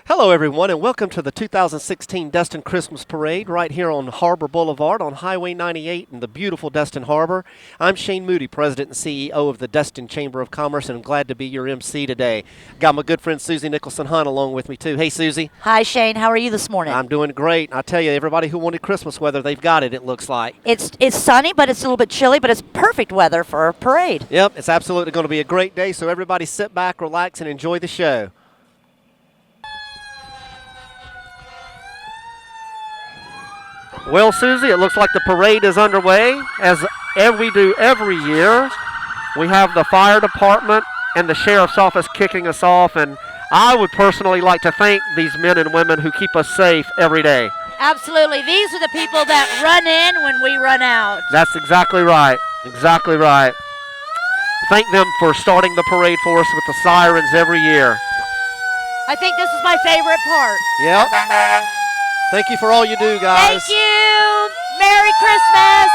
Hello, everyone, and welcome to the 2016 Destin Christmas Parade right here on Harbor Boulevard on Highway 98 in the beautiful Destin Harbor. I'm Shane Moody, President and CEO of the Destin Chamber of Commerce, and I'm glad to be your MC today. Got my good friend Suzy Nicholson Hunt along with me, too. Hey, Suzy. Hi, Shane. How are you this morning? I'm doing great. I tell you, everybody who wanted Christmas weather, they've got it, it looks like. It's sunny, but it's a little bit chilly, but it's perfect weather for a parade. Yep, it's absolutely going to be a great day, so everybody sit back, relax, and enjoy the show. Well, Suzy, it looks like the parade is underway. As we do every year, we have the fire department and the sheriff's office kicking us off, and I would personally like to thank these men and women who keep us safe every day. Absolutely. These are the people that run in when we run out. That's exactly right. Exactly right. Thank them for starting the parade for us with the sirens every year. I think this is my favorite part. Yep. Thank you for all you do, guys. Thank you. Merry Christmas.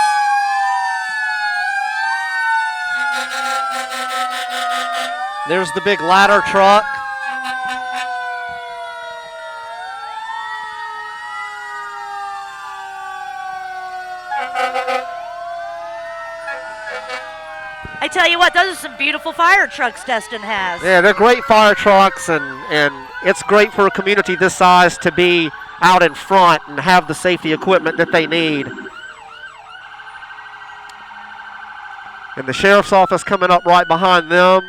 There's the big ladder truck. I tell you what, those are some beautiful fire trucks Destin has. Yeah, they're great fire trucks, and it's great for a community this size to be out in front and have the safety equipment that they need. And the sheriff's office coming up right behind them.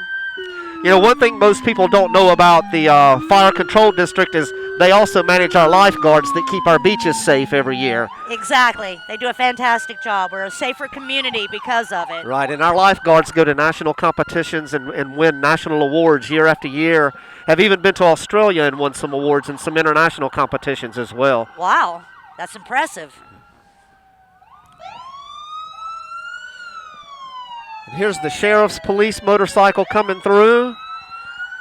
You know, one thing most people don't know about the fire control district is they also manage our lifeguards that keep our beaches safe every year. Exactly. They do a fantastic job. We're a safer community because of it. Right, and our lifeguards go to national competitions and win national awards year after year. Have even been to Australia and won some awards and some international competitions as well. Wow, that's impressive. And here's the sheriff's police motorcycle coming through.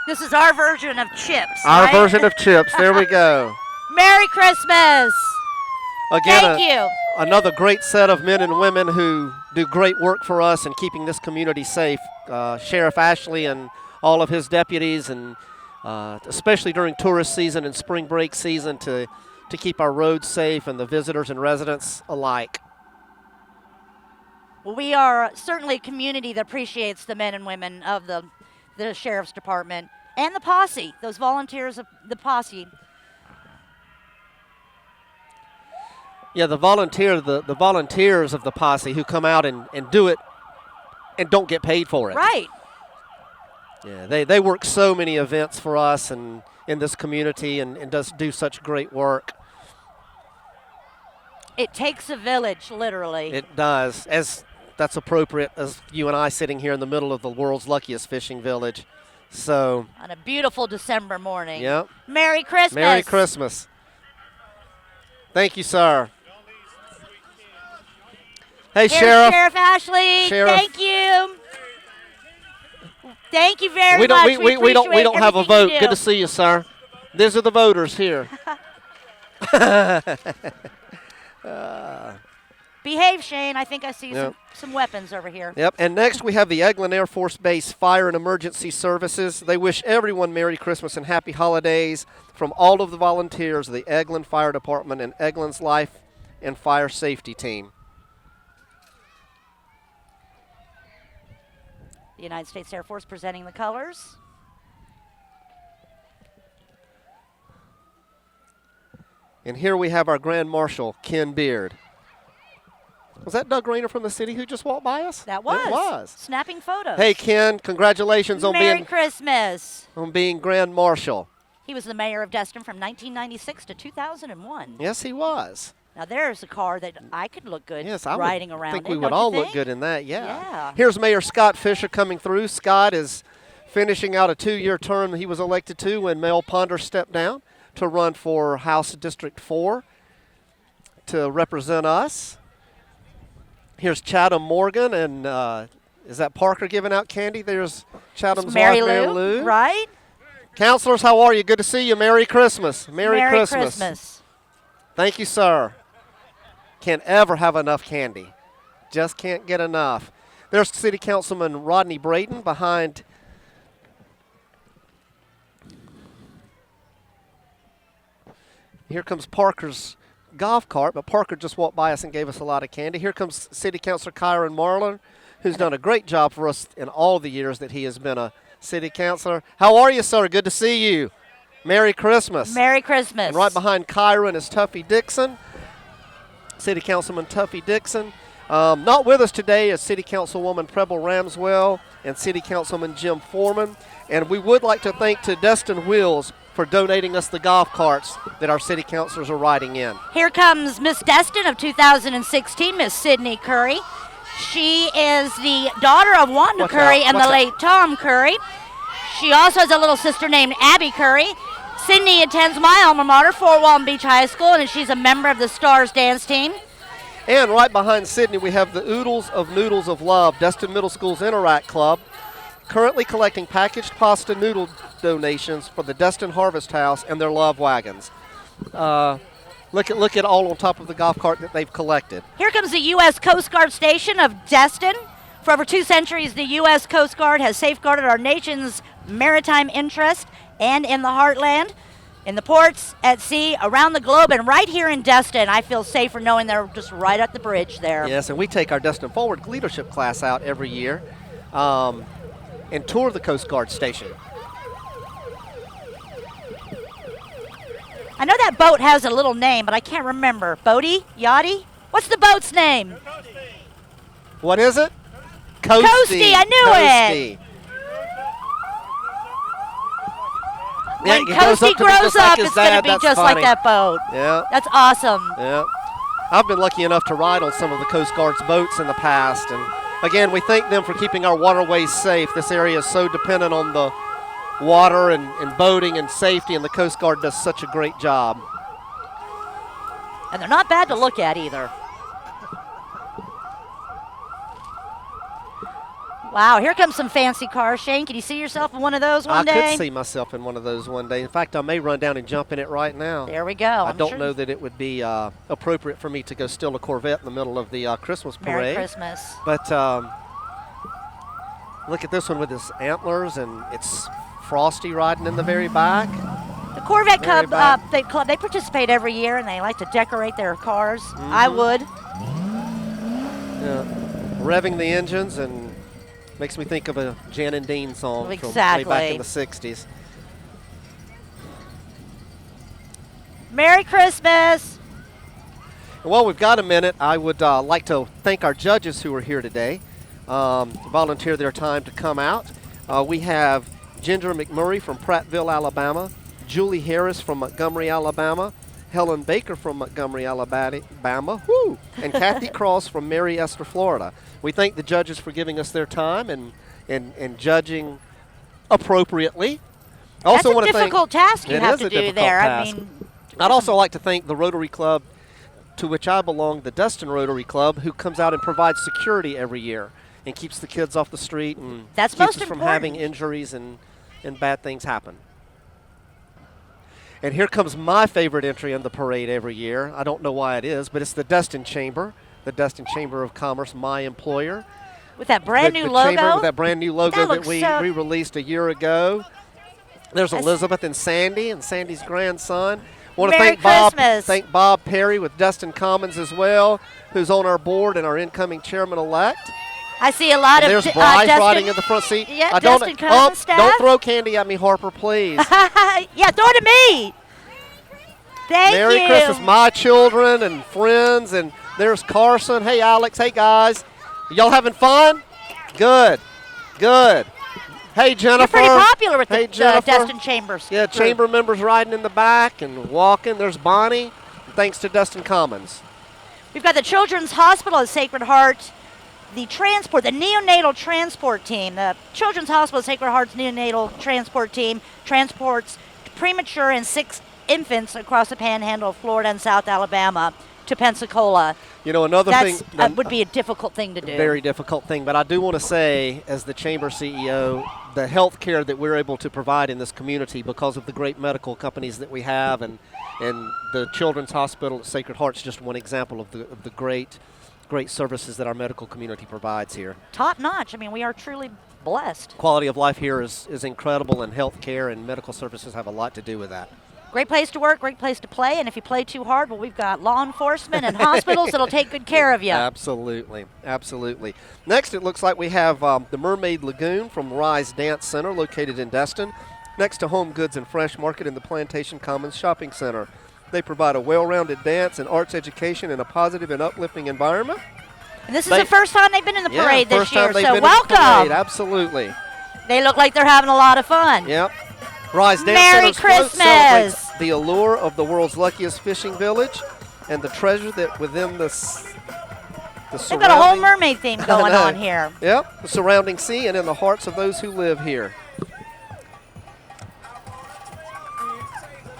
This is our version of Chips. Our right? version of Chips. There we go. Merry Christmas. Again, Thank you. Another great set of men and women who do great work for us in keeping this community safe. Sheriff Ashley and all of his deputies, and especially during tourist season and spring break season to keep our roads safe and the visitors and residents alike. Well, we are certainly a community that appreciates the men and women of the Sheriff's Department and the posse, those volunteers of the posse. Yeah, the volunteers of the posse who come out and do it and don't get paid for it. Right. Yeah, they work so many events for us and in this community and do such great work. It takes a village, literally. It does, as that's appropriate as you and I sitting here in the middle of the world's luckiest fishing village. So on a beautiful December morning. Yep. Merry Christmas. Merry Christmas. Thank you, sir. Hey, Here's Sheriff. Sheriff Ashley. Sheriff. Thank you. Thank you very We much. we don't have a vote. Do. Good to see you, sir. These are the voters here. Behave, Shane. I think I see some weapons over here. Yep, and next we have the Eglin Air Force Base Fire and Emergency Services. They wish everyone Merry Christmas and Happy Holidays from all of the volunteers of the Eglin Fire Department and Eglin's Life and Fire Safety Team. The United States Air Force presenting the colors. And here we have our Grand Marshal, Ken Beard. Was that Doug Rayner from the city who just walked by us? That was. It was. Snapping photos. Hey, Ken, congratulations on Merry Christmas. being Grand Marshal. He was the mayor of Destin from 1996 to 2001. Yes, he was. Now, there's a car that I could look good riding around in. I think in, we would don't all you look think? good in that, yeah. Yeah. Here's Mayor Scott Fisher coming through. Scott is finishing out a 2-year term that he was elected to when Mel Ponder stepped down to run for House District 4 to represent us. Here's Chatham Morgan, and is that Parker giving out candy? There's Chatham's Mary wife, Mary Lou, Lou. right? Counselors, how are you? Good to see you. Merry Christmas. Merry Christmas. Thank you, sir. Can't ever have enough candy. Just can't get enough. There's City Councilman Rodney Braden behind Here comes Parker's golf cart, but Parker just walked by us and gave us a lot of candy. Here comes City Councilor Kyron Marlin, who's done a great job for us in all the years that he has been a city councilor. How are you, sir? Good to see you. Merry Christmas. Merry Christmas. And right behind Kyron is Tuffy Dixon, City Councilman Tuffy Dixon. Not with us today is City Councilwoman Preble Ramswell and City Councilman Jim Foreman. And we would like to thank to Destin Wheels for donating us the golf carts that our city councilors are riding in. Here comes Miss Destin of 2016, Miss Sydney Curry. She is the daughter of Wanda Curry and the late Tom Curry. She also has a little sister named Abby Curry. Sydney attends my alma mater, Fort Walton Beach High School, and she's a member of the Stars dance team. And right behind Sydney, we have the Oodles of Noodles of Love, Destin Middle School's Interact Club, currently collecting packaged pasta noodle donations for the Destin Harvest House and their love wagons. Look at all on top of the golf cart that they've collected. Here comes the U.S. Coast Guard Station of Destin. For over 2 centuries, the U.S. Coast Guard has safeguarded our nation's maritime interest and in the heartland, in the ports, at sea, around the globe, and right here in Destin. I feel safer knowing they're just right at the bridge there. Yes, and we take our Destin Forward leadership class out every year and tour the Coast Guard Station. I know that boat has a little name, but I can't remember. Boaty? Yachty? What's the boat's name? What is it? Coasty. Coasty, I knew it. When Coasty grows up, it's going to be just like that boat. Yeah. That's awesome. Yeah. I've been lucky enough to ride on some of the Coast Guard's boats in the past. And again, we thank them for keeping our waterways safe. This area is so dependent on the water and boating and safety, and the Coast Guard does such a great job. And they're not bad to look at either. Wow, here comes some fancy cars. Shane, can you see yourself in one of those one day? I could see myself in one of those one day. In fact, I may run down and jump in it right now. There we go. I don't know that it would be appropriate for me to go steal a Corvette in the middle of the Christmas parade. Merry Christmas. But look at this one with its antlers, and it's Frosty riding in the very back. The Corvette Club, they participate every year, and they like to decorate their cars. Mm-hmm. I would. Yeah. Revving the engines and makes me think of a Jan and Dean song from way back in the 60s. Merry Christmas. Well, we've got a minute. I would like to thank our judges who are here today, volunteer their time to come out. We have Ginger McMurray from Prattville, Alabama, Julie Harris from Montgomery, Alabama, Helen Baker from Montgomery, Alabama, and Kathy Cross from Mary Esther, Florida. We thank the judges for giving us their time and judging appropriately. That's a difficult task you have to do there. I mean, I'd also like to thank the Rotary Club to which I belong, the Destin Rotary Club, who comes out and provides security every year and keeps the kids off the street and keeps us from having injuries and bad things happen. And here comes my favorite entry in the parade every year. I don't know why it is, but it's the Destin Chamber. The Destin Chamber of Commerce, my employer. With that brand new logo? Chamber with that brand new logo that we re-released a year ago. There's Elizabeth and Sandy's grandson. Want to thank Bob Perry with Destin Commons as well, who's on our board and our incoming chairman-elect. I see a lot of there's Bryce riding in the front seat. Yeah, Destin Commons staff. Don't throw candy at me, Harper, please. Yeah, throw it at me. Thank you. Merry Christmas, my children and friends, and there's Carson. Hey, Alex. Hey, guys. Y'all having fun? Good. Hey, Jennifer. You're pretty popular with the Jennifer. Destin Chambers. Yeah, group. chamber members riding in the back and walking. There's Bonnie, thanks to Destin Commons. We've got the Children's Hospital at Sacred Heart, the Neo-Natal transport team. The Children's Hospital at Sacred Heart's Neo-Natal transport team transports premature and sick infants across the panhandle of Florida and South Alabama to Pensacola. You know, another thing that would be a difficult thing to do. Very difficult thing, but I do want to say, as the Chamber CEO, the health care that we're able to provide in this community because of the great medical companies that we have, and the Children's Hospital at Sacred Heart's just one example of the great services that our medical community provides here. Top notch. I mean, we are truly blessed. Quality of life here is incredible, and health care and medical services have a lot to do with that. Great place to work, great place to play, and if you play too hard, well, we've got law enforcement and hospitals that'll take good care of you. Absolutely, absolutely. Next, it looks like we have the Mermaid Lagoon from Rise Dance Center, located in Destin, next to Home Goods and Fresh Market in the Plantation Commons Shopping Center. They provide a well-rounded dance and arts education in a positive and uplifting environment. And this is the first time they've been in the parade this year, so welcome. welcome. Absolutely. They look like they're having a lot of fun. Yep. Rise Dance Merry Center's float Christmas. celebrates the allure of the world's luckiest fishing village and the treasure that within the They've got a whole mermaid theme going on here. Yep, the surrounding sea and in the hearts of those who live here.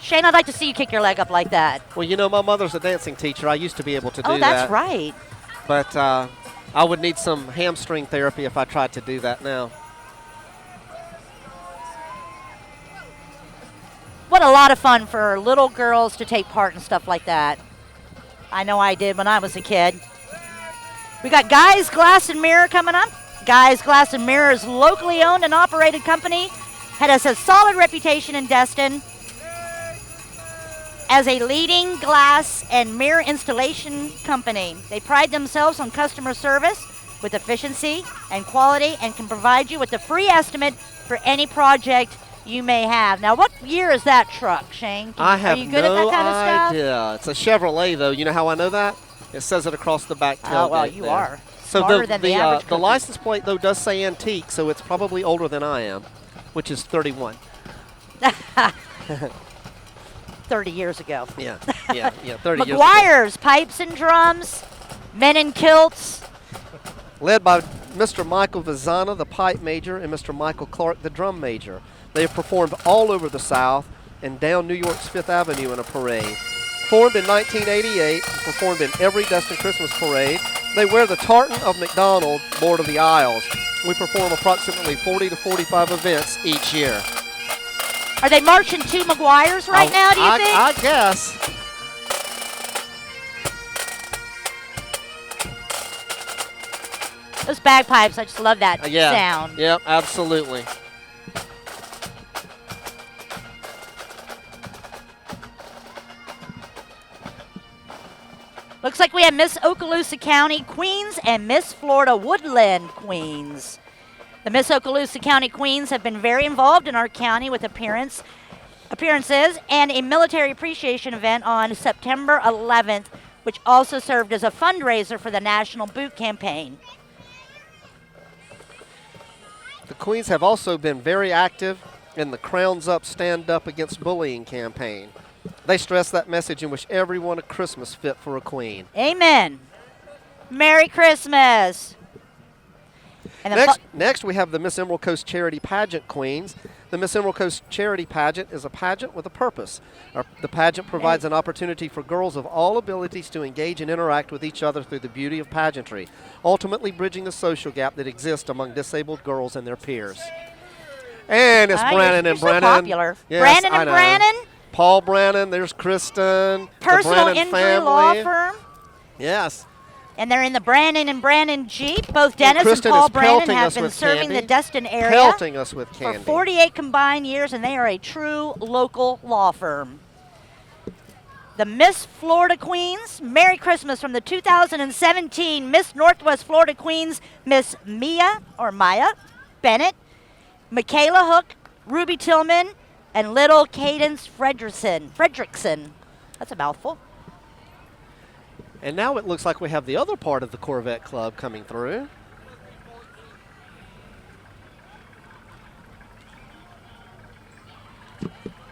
Shane, I'd like to see you kick your leg up like that. Well, you know, my mother's a dancing teacher. I used to be able to do that. Oh, that's right. But I would need some hamstring therapy if I tried to do that now. What a lot of fun for little girls to take part in stuff like that. I know I did when I was a kid. We got Guys Glass and Mirror coming up. Guys Glass and Mirror is locally owned and operated company. Has a solid reputation in Destin as a leading glass and mirror installation company. They pride themselves on customer service with efficiency and quality and can provide you with a free estimate for any project you may have. Now, what year is that truck, Shane? I have Are you good at that kind of stuff? idea. It's a Chevrolet, though. You know how I know that? It says it across the back tailgate. Oh, well, you are. So Smarter than the average the license plate, though, does say antique, so it's probably older than I am, which is 31. 30 years ago. Yeah, 30 years ago. McGuires, pipes and drums, men in kilts. Led by Mr. Michael Vizana, the pipe major, and Mr. Michael Clark, the drum major. They have performed all over the South and down New York's Fifth Avenue in a parade. Formed in 1988, performed in every Destin Christmas parade. They wear the tartan of McDonald, Lord of the Isles. We perform approximately 40 to 45 events each year. Are they marching to McGuires right now, do you think? I guess. Those bagpipes, I just love that sound. Yep, absolutely. Looks like we have Miss Okaloosa County Queens and Miss Florida Woodland Queens. The Miss Okaloosa County Queens have been very involved in our county with appearances and a military appreciation event on September 11th, which also served as a fundraiser for the National Boot Campaign. The Queens have also been very active in the Crowns Up, Stand Up Against Bullying campaign. They stress that message and wish everyone a Christmas fit for a queen. Amen. Merry Christmas. And Next, we have the Miss Emerald Coast Charity Pageant Queens. The Miss Emerald Coast Charity Pageant is a pageant with a purpose. The pageant provides an opportunity for girls of all abilities to engage and interact with each other through the beauty of pageantry, ultimately bridging the social gap that exists among disabled girls and their peers. And it's Brannon and Brannon. So popular. Yes, Brannon and Brannon. Paul Brannon, there's Kristen. Personal the injury family. law firm. Yes. And they're in the Brannon and Brannon Jeep. Both Dennis and Kristen Paul is Brannon pelting have us been with serving candy. the Destin area Pelting us with candy. for 48 combined years, and they are a true local law firm. The Miss Florida Queens, Merry Christmas from the 2017 Miss Northwest Florida Queens, Miss Maya Bennett, Michaela Hook, Ruby Tillman, and Little Cadence Fredrickson. That's a mouthful. And now it looks like we have the other part of the Corvette Club coming through.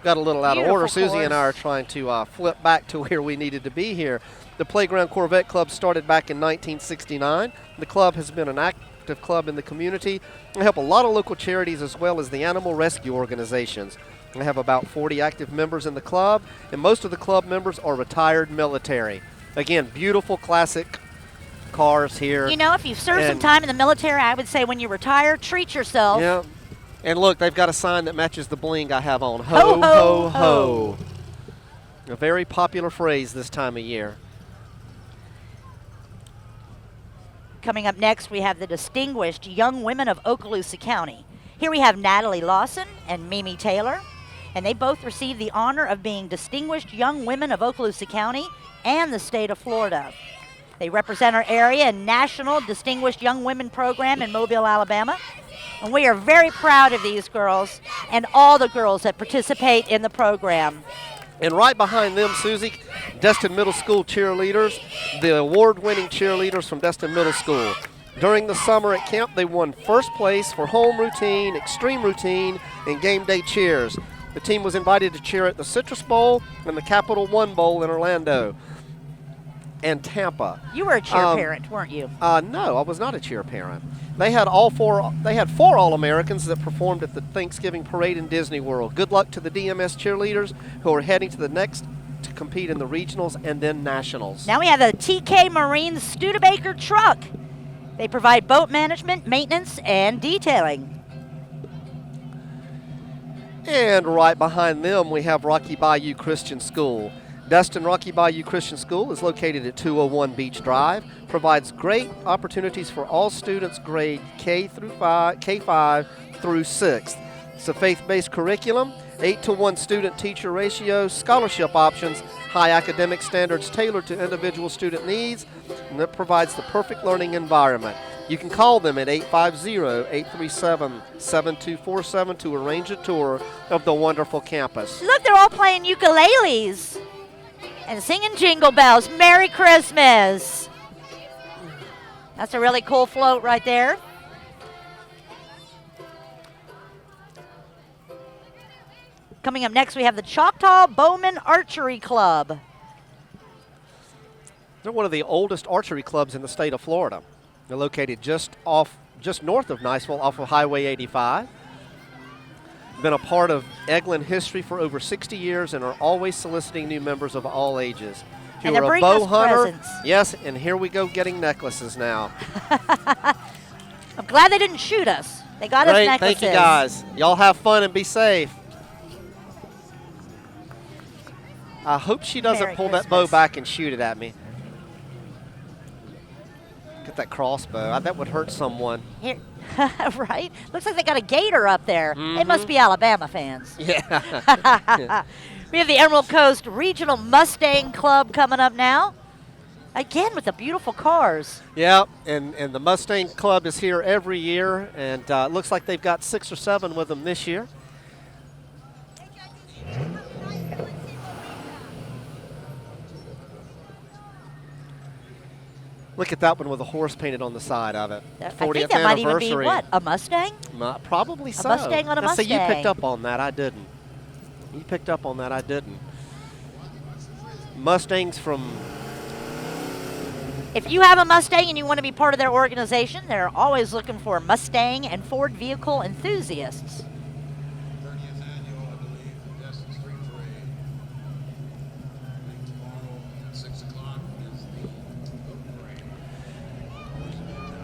Got a little out of order. Suzy and I are trying to flip back to where we needed to be here. The Playground Corvette Club started back in 1969. The club has been an active club in the community. They help a lot of local charities as well as the animal rescue organizations. We have about 40 active members in the club, and most of the club members are retired military. Again, beautiful classic cars here. You know, if you've served some time in the military, I would say when you retire, treat yourself. Yeah. And look, they've got a sign that matches the bling I have on. Ho, ho, ho. A very popular phrase this time of year. Coming up next, we have the distinguished young women of Okaloosa County. Here we have Natalie Lawson and Mimi Taylor. and they both received the honor of being Distinguished Young Women of Okaloosa County and the state of Florida. They represent our area in National Distinguished Young Women Program in Mobile, Alabama. And we are very proud of these girls and all the girls that participate in the program. And right behind them, Suzy, Destin Middle School cheerleaders, the award-winning cheerleaders from Destin Middle School. During the summer at camp, they won first place for home routine, extreme routine, and game day cheers. The team was invited to cheer at the Citrus Bowl and the Capital One Bowl in Orlando and Tampa. You were a cheer parent, weren't you? No, I was not a cheer parent. They had four All-Americans that performed at the Thanksgiving parade in Disney World. Good luck to the DMS cheerleaders who are heading to the next to compete in the regionals and then nationals. Now we have the TK Marine Studebaker truck. They provide boat management, maintenance, and detailing. And right behind them, we have Rocky Bayou Christian School. Destin Rocky Bayou Christian School is located at 201 Beach Drive, provides great opportunities for all students grade K5 through 6th. It's a faith-based curriculum, 8-to-1 student-teacher ratio, scholarship options, high academic standards tailored to individual student needs, and that provides the perfect learning environment. You can call them at 850-837-7247 to arrange a tour of the wonderful campus. Look, they're all playing ukuleles and singing jingle bells. Merry Christmas. That's a really cool float right there. Coming up next, we have the Choctaw Bowmen Archery Club. They're one of the oldest archery clubs in the state of Florida. They're located just north of Niceville off of Highway 85. Been a part of Eglin history for over 60 years and are always soliciting new members of all ages. If And you they're are a bringing bow us hunter, presents. yes, and here we go getting necklaces now. I'm glad they didn't shoot us. They got us Great, necklaces. thank you guys. Y'all have fun and be safe. I hope she doesn't Merry pull that bow Christmas. back and shoot it at me. Get that crossbow. That would hurt someone. Here, right? Looks like they got a gator up there. They must be Alabama fans. Yeah. We have the Emerald Coast Regional Mustang Club coming up now. Again, with the beautiful cars. Yeah, and the Mustang Club is here every year, and it looks like they've got 6 or 7 with them this year. Look at that one with a horse painted on the side of it. 40th I think that might even be, anniversary. what, a Mustang? Probably so. Mustang on a Now, see, you Mustang. picked up on that. I didn't. You picked up on that. I didn't. Mustangs from... If you have a Mustang and you want to be part of their organization, they're always looking for Mustang and Ford vehicle enthusiasts. 30th annual, I believe, Destin Street Parade. I think tomorrow at 6 o'clock is the boat parade.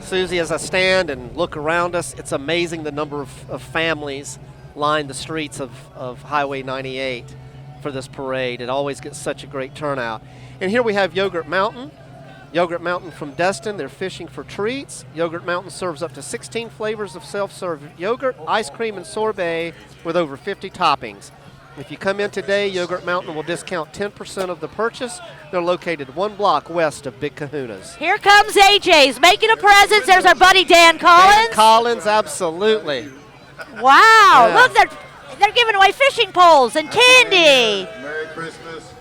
Suzy, as I stand and look around us, it's amazing the number of families line the streets of Highway 98 for this parade. It always gets such a great turnout. And here we have Yogurt Mountain. Yogurt Mountain from Destin. They're fishing for treats. Yogurt Mountain serves up to 16 flavors of self-serve yogurt, ice cream, and sorbet with over 50 toppings. If you come in today, Yogurt Mountain will discount 10% of the purchase. They're located 1 block west of Big Kahuna's. Here comes AJ's making a presence. There's our buddy Dan Collins. Dan Collins, absolutely. Wow, Yeah. look, they're giving away fishing poles and candy. Merry Christmas.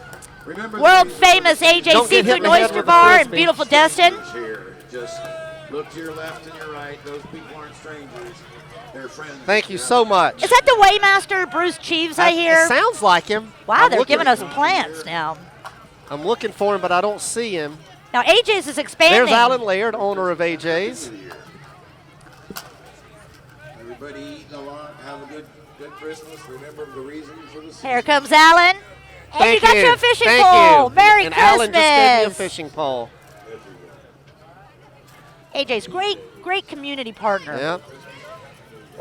Remember World the- famous AJ Don't get hit Seafood in and the head Oyster with a Bar in Frisbee. beautiful Destin. Here. Just look to your left and your right. Those people aren't strangers. They're friends. Thank you so much. Is that the Waymaster Bruce Cheeves I hear? It sounds like him. Wow, I'm they're looking- giving us plants now. I'm looking for him, but I don't see him. Now AJ's is expanding. There's Alan Laird, owner of AJ's. Everybody eat a lot. Have a good Christmas. Remember the reason for the season. Here comes Alan. And Thank you got you. your fishing Thank pole. you. Merry and Christmas. Alan just gave me a fishing pole. AJ's great community partner. Yeah.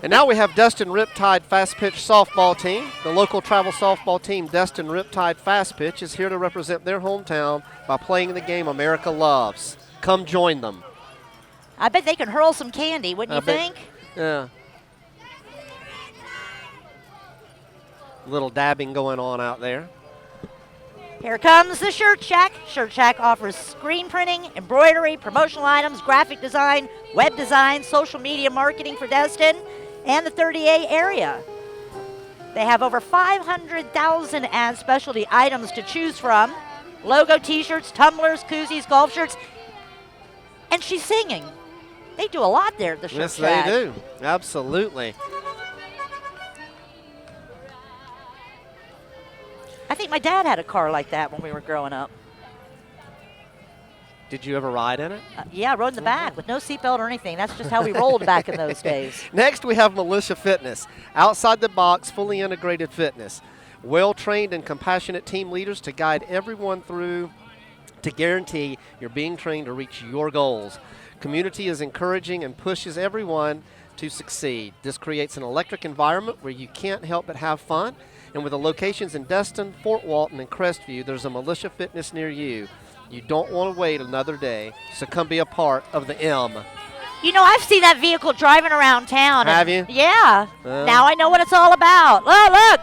And now we have Destin Riptide Fastpitch softball team. The local travel softball team, Destin Riptide Fastpitch, is here to represent their hometown by playing the game America loves. Come join them. I bet they can hurl some candy, wouldn't you I bet- think? Yeah. Little dabbing going on out there. Here comes the Shirt Shack. Shirt Shack offers screen printing, embroidery, promotional items, graphic design, web design, social media marketing for Destin and the 30A area. They have over 500,000 ad specialty items to choose from. Logo t-shirts, tumblers, koozies, golf shirts. And she's singing. They do a lot there at the Shirt Shack. Yes, they do. Absolutely. I think my dad had a car like that when we were growing up. Did you ever ride in it? Yeah, I rode in the back with no seatbelt or anything. That's just how we rolled back in those days. Next, we have Militia Fitness. Outside the box, fully integrated fitness. Well-trained and compassionate team leaders to guide everyone through to guarantee you're being trained to reach your goals. Community is encouraging and pushes everyone to succeed. This creates an electric environment where you can't help but have fun. And with the locations in Destin, Fort Walton, and Crestview, there's a Militia Fitness near you. You don't want to wait another day, so come be a part of the M. You know, I've seen that vehicle driving around town. Have you? Yeah. Now I know what it's all about. Look.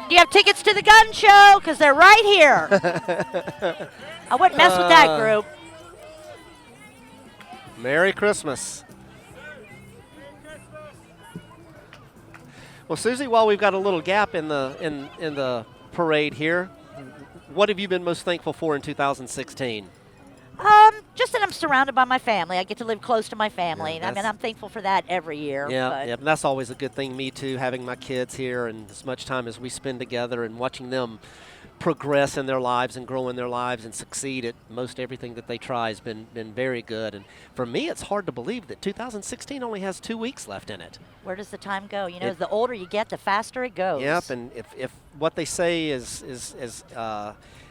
Do you have tickets to the gun show? Because they're right here. I wouldn't mess with that group. Merry Christmas. Well, Suzy, while we've got a little gap in the parade here, what have you been most thankful for in 2016? Just that I'm surrounded by my family. I get to live close to my family. Yeah, I mean, I'm thankful for that every year. Yeah, and that's always a good thing. Me too, having my kids here and as much time as we spend together and watching them progress in their lives and grow in their lives and succeed at most everything that they try has been very good. And for me, it's hard to believe that 2016 only has 2 weeks left in it. Where does the time go? You know, the older you get, the faster it goes. Yep, and if what they say is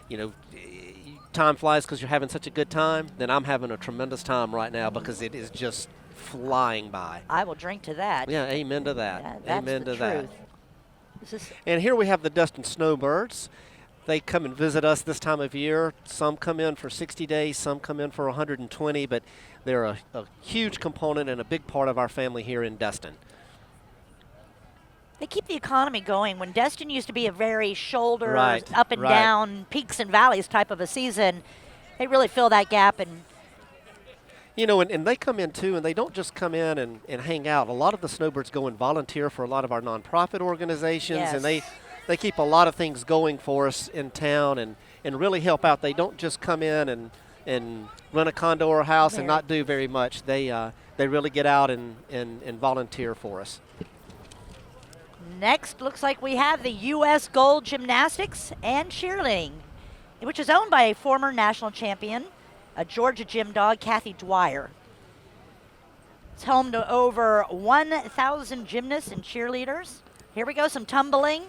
you know, time flies because you're having such a good time, then I'm having a tremendous time right now because it is just flying by. I will drink to that. Yeah, amen to that. That's amen the to that. truth. And here we have the Destin Snowbirds. They come and visit us this time of year. Some come in for 60 days, some come in for 120, but they're a huge component and a big part of our family here in Destin. They keep the economy going. When Destin used to be a very shoulder, Right, up and right. down, peaks and valleys type of a season, they really fill that gap. And You know, and they come in too, and they don't just come in and hang out. A lot of the Snowbirds go and volunteer for a lot of our nonprofit organizations, Yes. and they keep a lot of things going for us in town and really help out. They don't just come in and run a condo or a house and not do very much. They really get out and volunteer for us. next, looks like we have the U.S. Gold Gymnastics and Cheerleading, which is owned by a former national champion, a Georgia gym dog, Kathy Dwyer. It's home to over 1,000 gymnasts and cheerleaders. Here we go, some tumbling.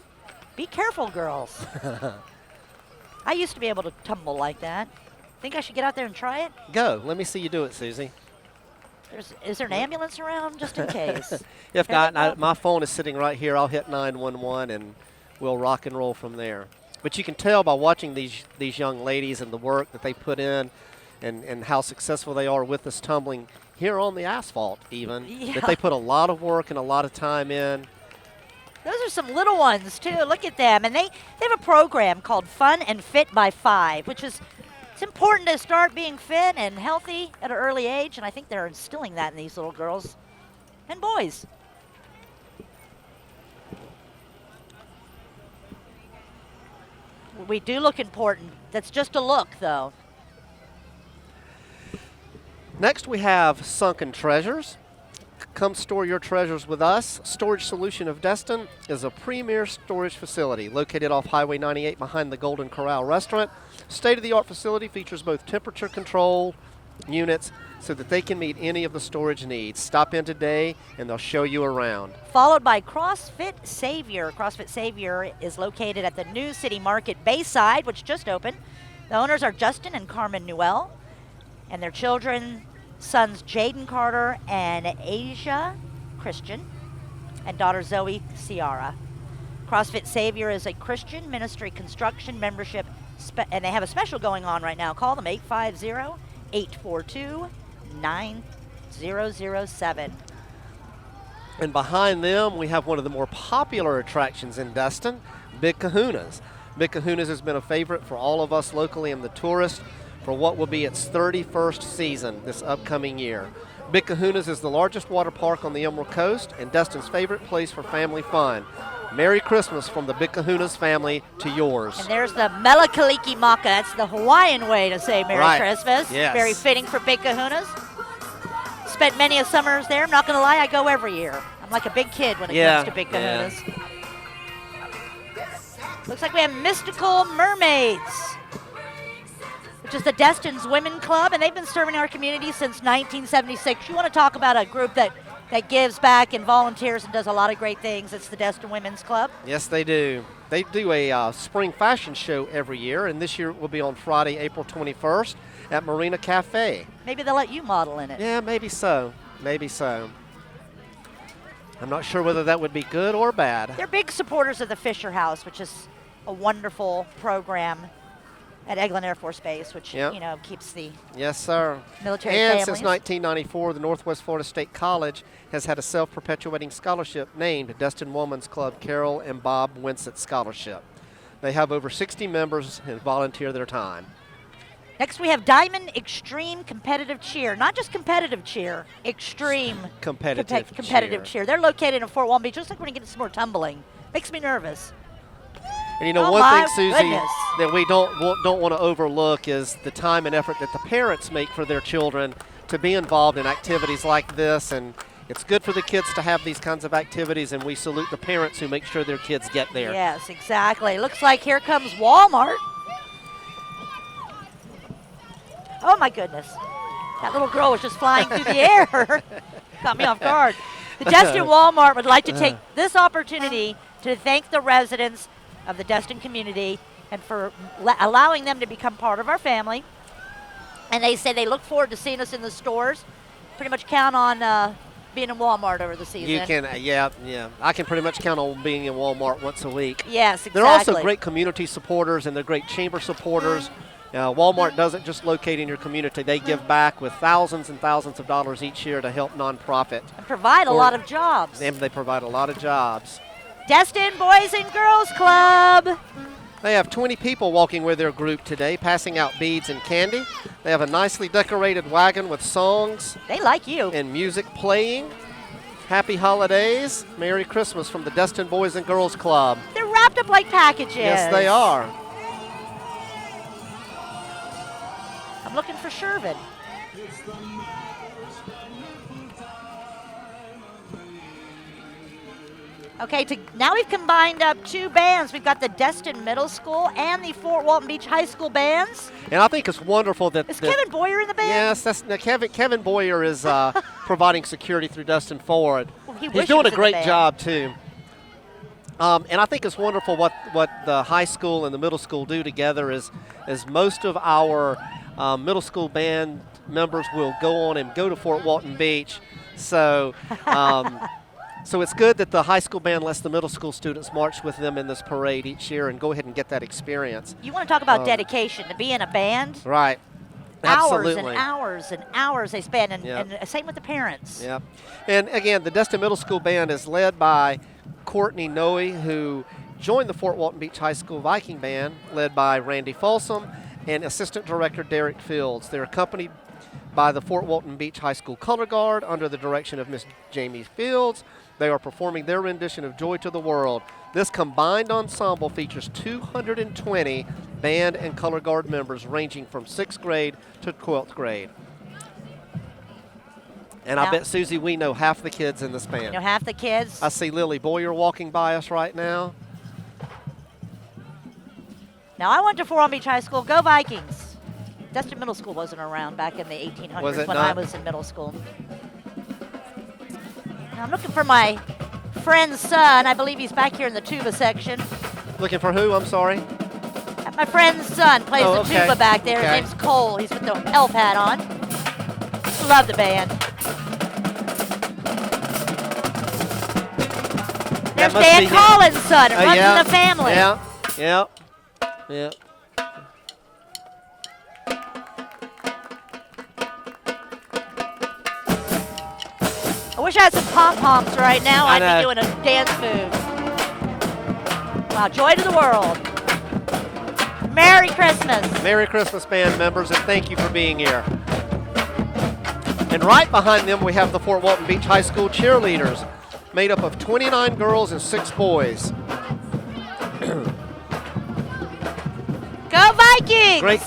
Be careful, girls. I used to be able to tumble like that. Think I should get out there and try it? Go. Let me see you do it, Suzy. Is there an ambulance around just in case? If not, my phone is sitting right here. I'll hit 911 and we'll rock and roll from there. But you can tell by watching these young ladies and the work that they put in and how successful they are with this tumbling here on the asphalt even, that they put a lot of work and a lot of time in. Those are some little ones, too. Look at them. And they have a program called Fun and Fit by 5, which is it's important to start being fit and healthy at an early age, and I think they're instilling that in these little girls and boys. We do look important. That's just a look, though. Next, we have Sunken Treasures. Come store your treasures with us. Storage Solution of Destin is a premier storage facility located off Highway 98 behind the Golden Corral restaurant. State-of-the-art facility features both temperature control units so that they can meet any of the storage needs. Stop in today and they'll show you around. Followed by CrossFit Savior. CrossFit Savior is located at the New City Market Bayside, which just opened. The owners are Justin and Carmen Newell, and their children, sons Jaden Carter and Asia Christian, and daughter Zoe Ciara. CrossFit Savior is a Christian ministry construction membership, and they have a special going on right now. Call them 850-842-9007. And behind them, we have one of the more popular attractions in Destin, Big Kahuna's. Big Kahuna's has been a favorite for all of us locally and the tourists for what will be its 31st season this upcoming year. Big Kahuna's is the largest water park on the Emerald Coast and Destin's favorite place for family fun. Merry Christmas from the Big Kahuna's family to yours. And there's the Melakaliki Maka. That's the Hawaiian way to say Merry Christmas. Yes. Very fitting for Big Kahuna's. Spent many a summers there. I'm not going to lie, I go every year. I'm like a big kid when it comes to Big Kahuna's. Looks like we have Mystical Mermaids, which is the Destin's Women Club, and they've been serving our community since 1976. You want to talk about a group that gives back and volunteers and does a lot of great things. It's the Destin Women's Club. Yes, they do. They do a spring fashion show every year, and this year it will be on Friday, April 21st at Marina Cafe. Maybe they'll let you model in it. Yeah, maybe so. Maybe so. I'm not sure whether that would be good or bad. They're big supporters of the Fisher House, which is a wonderful program at Eglin Air Force Base, which keeps the military and families. Since 1994, the Northwest Florida State College has had a self-perpetuating scholarship named Destin Women's Club Carol and Bob Winsett Scholarship. They have over 60 members and volunteer their time. Next, we have Diamond Extreme Competitive Cheer. Not just competitive cheer, extreme competitive cheer. They're located in Fort Walton Beach. Just like when you get some more tumbling. Makes me nervous. And one thing, Suzy, that we don't want to overlook is the time and effort that the parents make for their children to be involved in activities like this. And it's good for the kids to have these kinds of activities, and we salute the parents who make sure their kids get there. Yes, exactly. Looks like here comes Walmart. Oh, my goodness. That little girl was just flying through the air. Caught me off guard. The Destin Walmart would like to take this opportunity to thank the residents of the Destin community and for allowing them to become part of our family. And they say they look forward to seeing us in the stores. Pretty much count on being in Walmart over the season. You can, yeah. I can pretty much count on being in Walmart once a week. Yes, exactly. They're also great community supporters, and they're great chamber supporters. Walmart doesn't just locate in your community. They give back with thousands and thousands of dollars each year to help nonprofit. And provide a lot of jobs. And they provide a lot of jobs. Destin Boys and Girls Club. They have 20 people walking with their group today, passing out beads and candy. They have a nicely decorated wagon with songs. They like you. And music playing. Happy holidays. Merry Christmas from the Destin Boys and Girls Club. They're wrapped up like packages. Yes, they are. I'm looking for Shervin. Okay, now we've combined up two bands. We've got the Destin Middle School and the Fort Walton Beach High School bands. And I think it's wonderful that... Is Kevin Boyer in the band? Yes, Kevin Boyer is providing security through Destin Forward. Well, he's doing a great job, too. And I think it's wonderful what the high school and the middle school do together is most of our middle school band members will go on and go to Fort Walton Beach. So... So it's good that the high school band lets the middle school students march with them in this parade each year and go ahead and get that experience. You want to talk about dedication, to be in a band? Right. Hours Absolutely. and hours and hours they spend, and same with the parents. Yep. And again, the Destin Middle School Band is led by Courtney Noe, who joined the Fort Walton Beach High School Viking Band, led by Randy Folsom and Assistant Director Derek Fields. They're accompanied by the Fort Walton Beach High School Color Guard under the direction of Miss Jamie Fields. They are performing their rendition of Joy to the World. This combined ensemble features 220 band and color guard members ranging from 6th grade to 12th grade. And I bet, Suzy, we know half the kids in this band. You know half the kids? I see Lily Boyer walking by us right now. Now, I went to Fort Walton Beach High School. Go Vikings. Destin Middle School wasn't around back in the 1800s when I was in middle school. Now, I'm looking for my friend's son. I believe he's back here in the tuba section. Looking for who? I'm sorry. My friend's son plays the tuba back there. His name's Cole. He's with the elf hat on. Love the band. There's Dan Collins' son. It runs in the family. Yeah. I wish I had some pom-poms right now. I I'd know. be doing a dance move. Wow, joy to the world. Merry Christmas. Merry Christmas, band members, and thank you for being here. And right behind them, we have the Fort Walton Beach High School cheerleaders, made up of 29 girls and 6 boys. Go Vikings! Great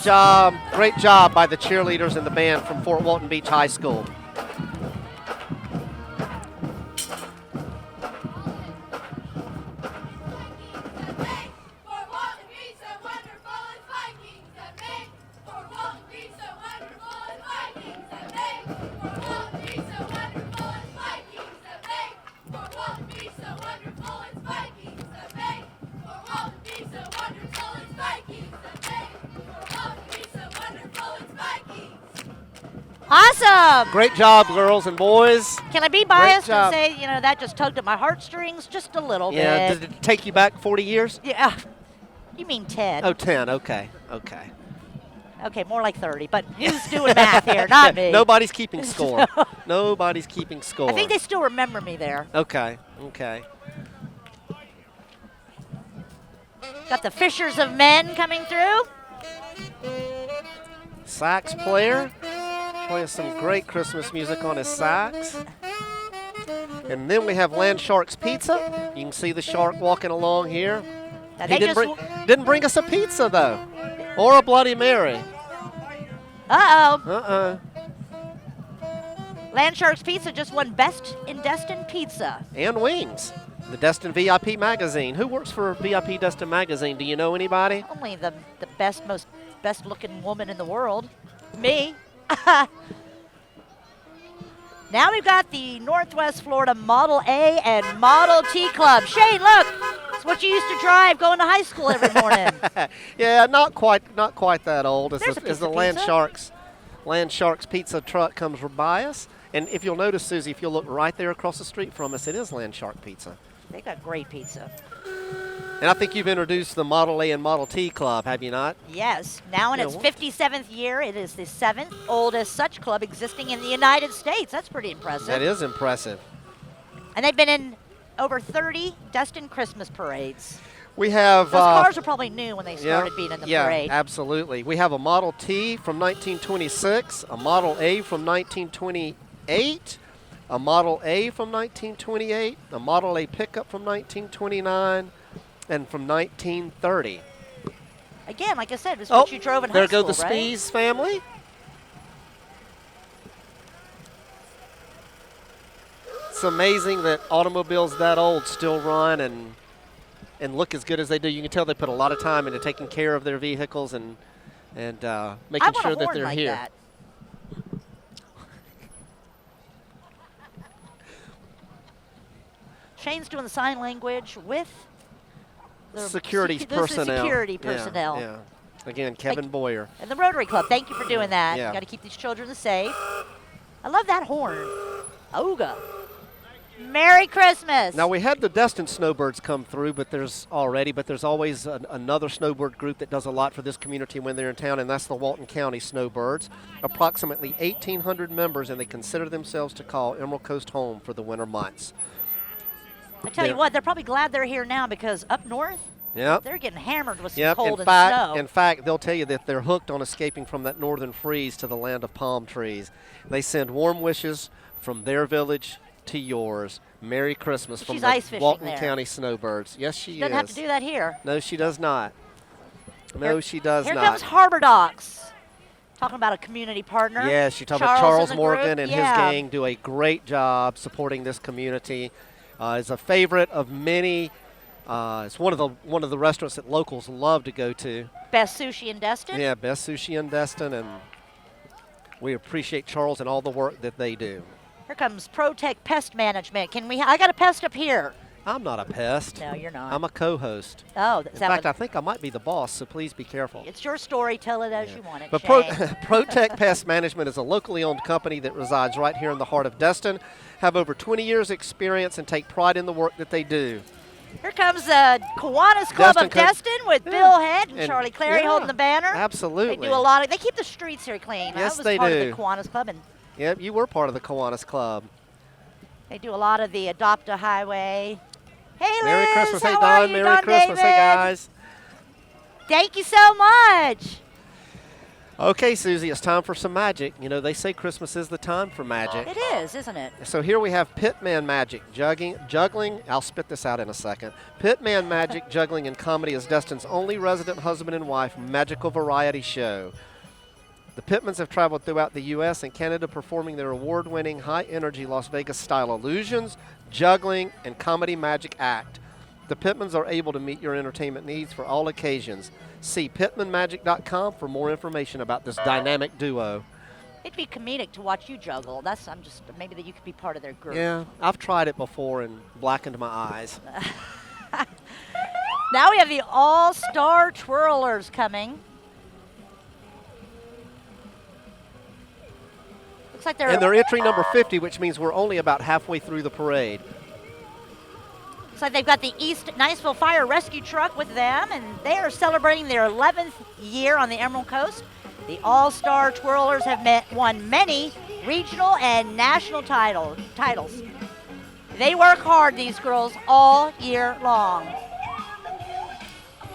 job by the cheerleaders and the band from Fort Walton Beach High School. Awesome! Great job, girls and boys. Can I be biased and job. say, that just tugged at my heartstrings just a little Yeah, bit? did it take you back 40 years? Yeah. You mean 10. Oh, 10, okay. Okay, more like 30, but who's doing math here? Not me. Nobody's keeping score. Nobody's keeping score. I think they still remember me there. Okay. Got the Fishers of Men coming through. Sax player, playing some great Christmas music on his sax. And then we have Landshark Pizza. You can see the shark walking along here. Now He they didn't bring us a pizza, though, or a Bloody Mary. Uh-oh. Landshark's Pizza just won Best in Destin Pizza. And wings. The Destin VIP magazine. Who works for VIP Destin magazine? Do you know anybody? Only the best looking woman in the world. Me. Now we've got the Northwest Florida Model A and Model T Club. Shane, look. It's what you used to drive going to high school every morning. Yeah, not quite that old. As There's a the piece of pizza. Landshark's Pizza truck comes by us. And if you'll notice, Susie, if you'll look right there across the street from us, it is Landshark Pizza. They got great pizza. And I think you've introduced the Model A and Model T Club, have you not? Yes. Now in Yeah, its well- 57th year, it is the 7th oldest such club existing in the United States. That's pretty impressive. That is impressive. And they've been in over 30 Destin Christmas parades. We have... Those cars are probably new when they started being in the yeah, parade. Absolutely. We have a Model T from 1926, a Model A from 1928, a Model A from 1928, a Model A pickup from 1929, and from 1930. Again, like I said, it's what you drove in high there school, go the right? Spees family. It's amazing that automobiles that old still run and look as good as they do. You can tell they put a lot of time into taking care of their vehicles and making sure that they're like here. That. Shane's doing the sign language with the Security the personnel. security personnel. Yeah. Again, Kevin Boyer. And the Rotary Club, thank you for doing that. Yeah. Got to keep these children safe. I love that horn. Ooga. Merry Christmas. Now we had the Destin Snowbirds come through, but there's always another snowbird group that does a lot for this community when they're in town, and that's the Walton County Snowbirds. Approximately 1,800 members, and they consider themselves to call Emerald Coast home for the winter months. I tell you what, they're probably glad they're here now because up north, Yep. they're getting hammered with some Yep. cold In fact, and snow. in fact, they'll tell you that they're hooked on escaping from that northern freeze to the land of palm trees. They send warm wishes from their village to yours. Merry Christmas from She's ice the fishing Walton there. County Snowbirds. Yes, she Doesn't is. have to do that here. No, she does not. No, Here- she does Here not. comes Harbor Docks. Talking about a community partner. Yeah, she talked about Charles and the group. Morgan and his Yeah. gang do a great job supporting this community. It's a favorite of many. It's one of the restaurants that locals love to go to. Best sushi in Destin. Yeah, best sushi in Destin, and we appreciate Charles and all the work that they do. Here comes Pro-Tec Pest Management. I got a pest up here. I'm not a pest. No, you're not. I'm a co-host. Oh, In fact, I think I might be the boss, so please be careful. it's your story. Tell it as you want it, But Shane. Pro-Tec Pest Management is a locally owned company that resides right here in the heart of Destin, have over 20 years experience, and take pride in the work that they do. Here comes the Kiwanis Club of Destin with Yeah. Bill Head and And- Charlie Clary yeah, holding the banner. absolutely. They do a lot of. They keep the streets here clean. Yes, I was they part do. of the Kiwanis Club, and Yep, you were part of the Kiwanis Club. They do a lot of the Adopt a Highway. Hey, Liz. Merry Christmas. Hey, How are Don. you, Merry Don Christmas. Hey, David? guys. Thank you so much. Okay, Susie, it's time for some magic. You know, they say Christmas is the time for magic. It is, isn't it? So here we have Pittman magic, juggling. I'll spit this out in a second. Pittman magic, juggling, and comedy is Destin's only resident husband and wife magical variety show. The Pittmans have traveled throughout the U.S. and Canada performing their award-winning, high-energy Las Vegas-style illusions, juggling, and comedy magic act. The Pittmans are able to meet your entertainment needs for all occasions. See pittmanmagic.com for more information about this dynamic duo. It'd be comedic to watch you juggle. I'm just, maybe that you could be part of their group. Yeah, I've tried it before and blackened my eyes. Now we have the All-Star Twirlers coming. Looks like And they're entry number 50, which means we're only about halfway through the parade. Looks like they've got the East Niceville Fire Rescue Truck with them, and they are celebrating their 11th year on the Emerald Coast. The All-Star Twirlers have won many regional and national titles. They work hard, these girls, all year long.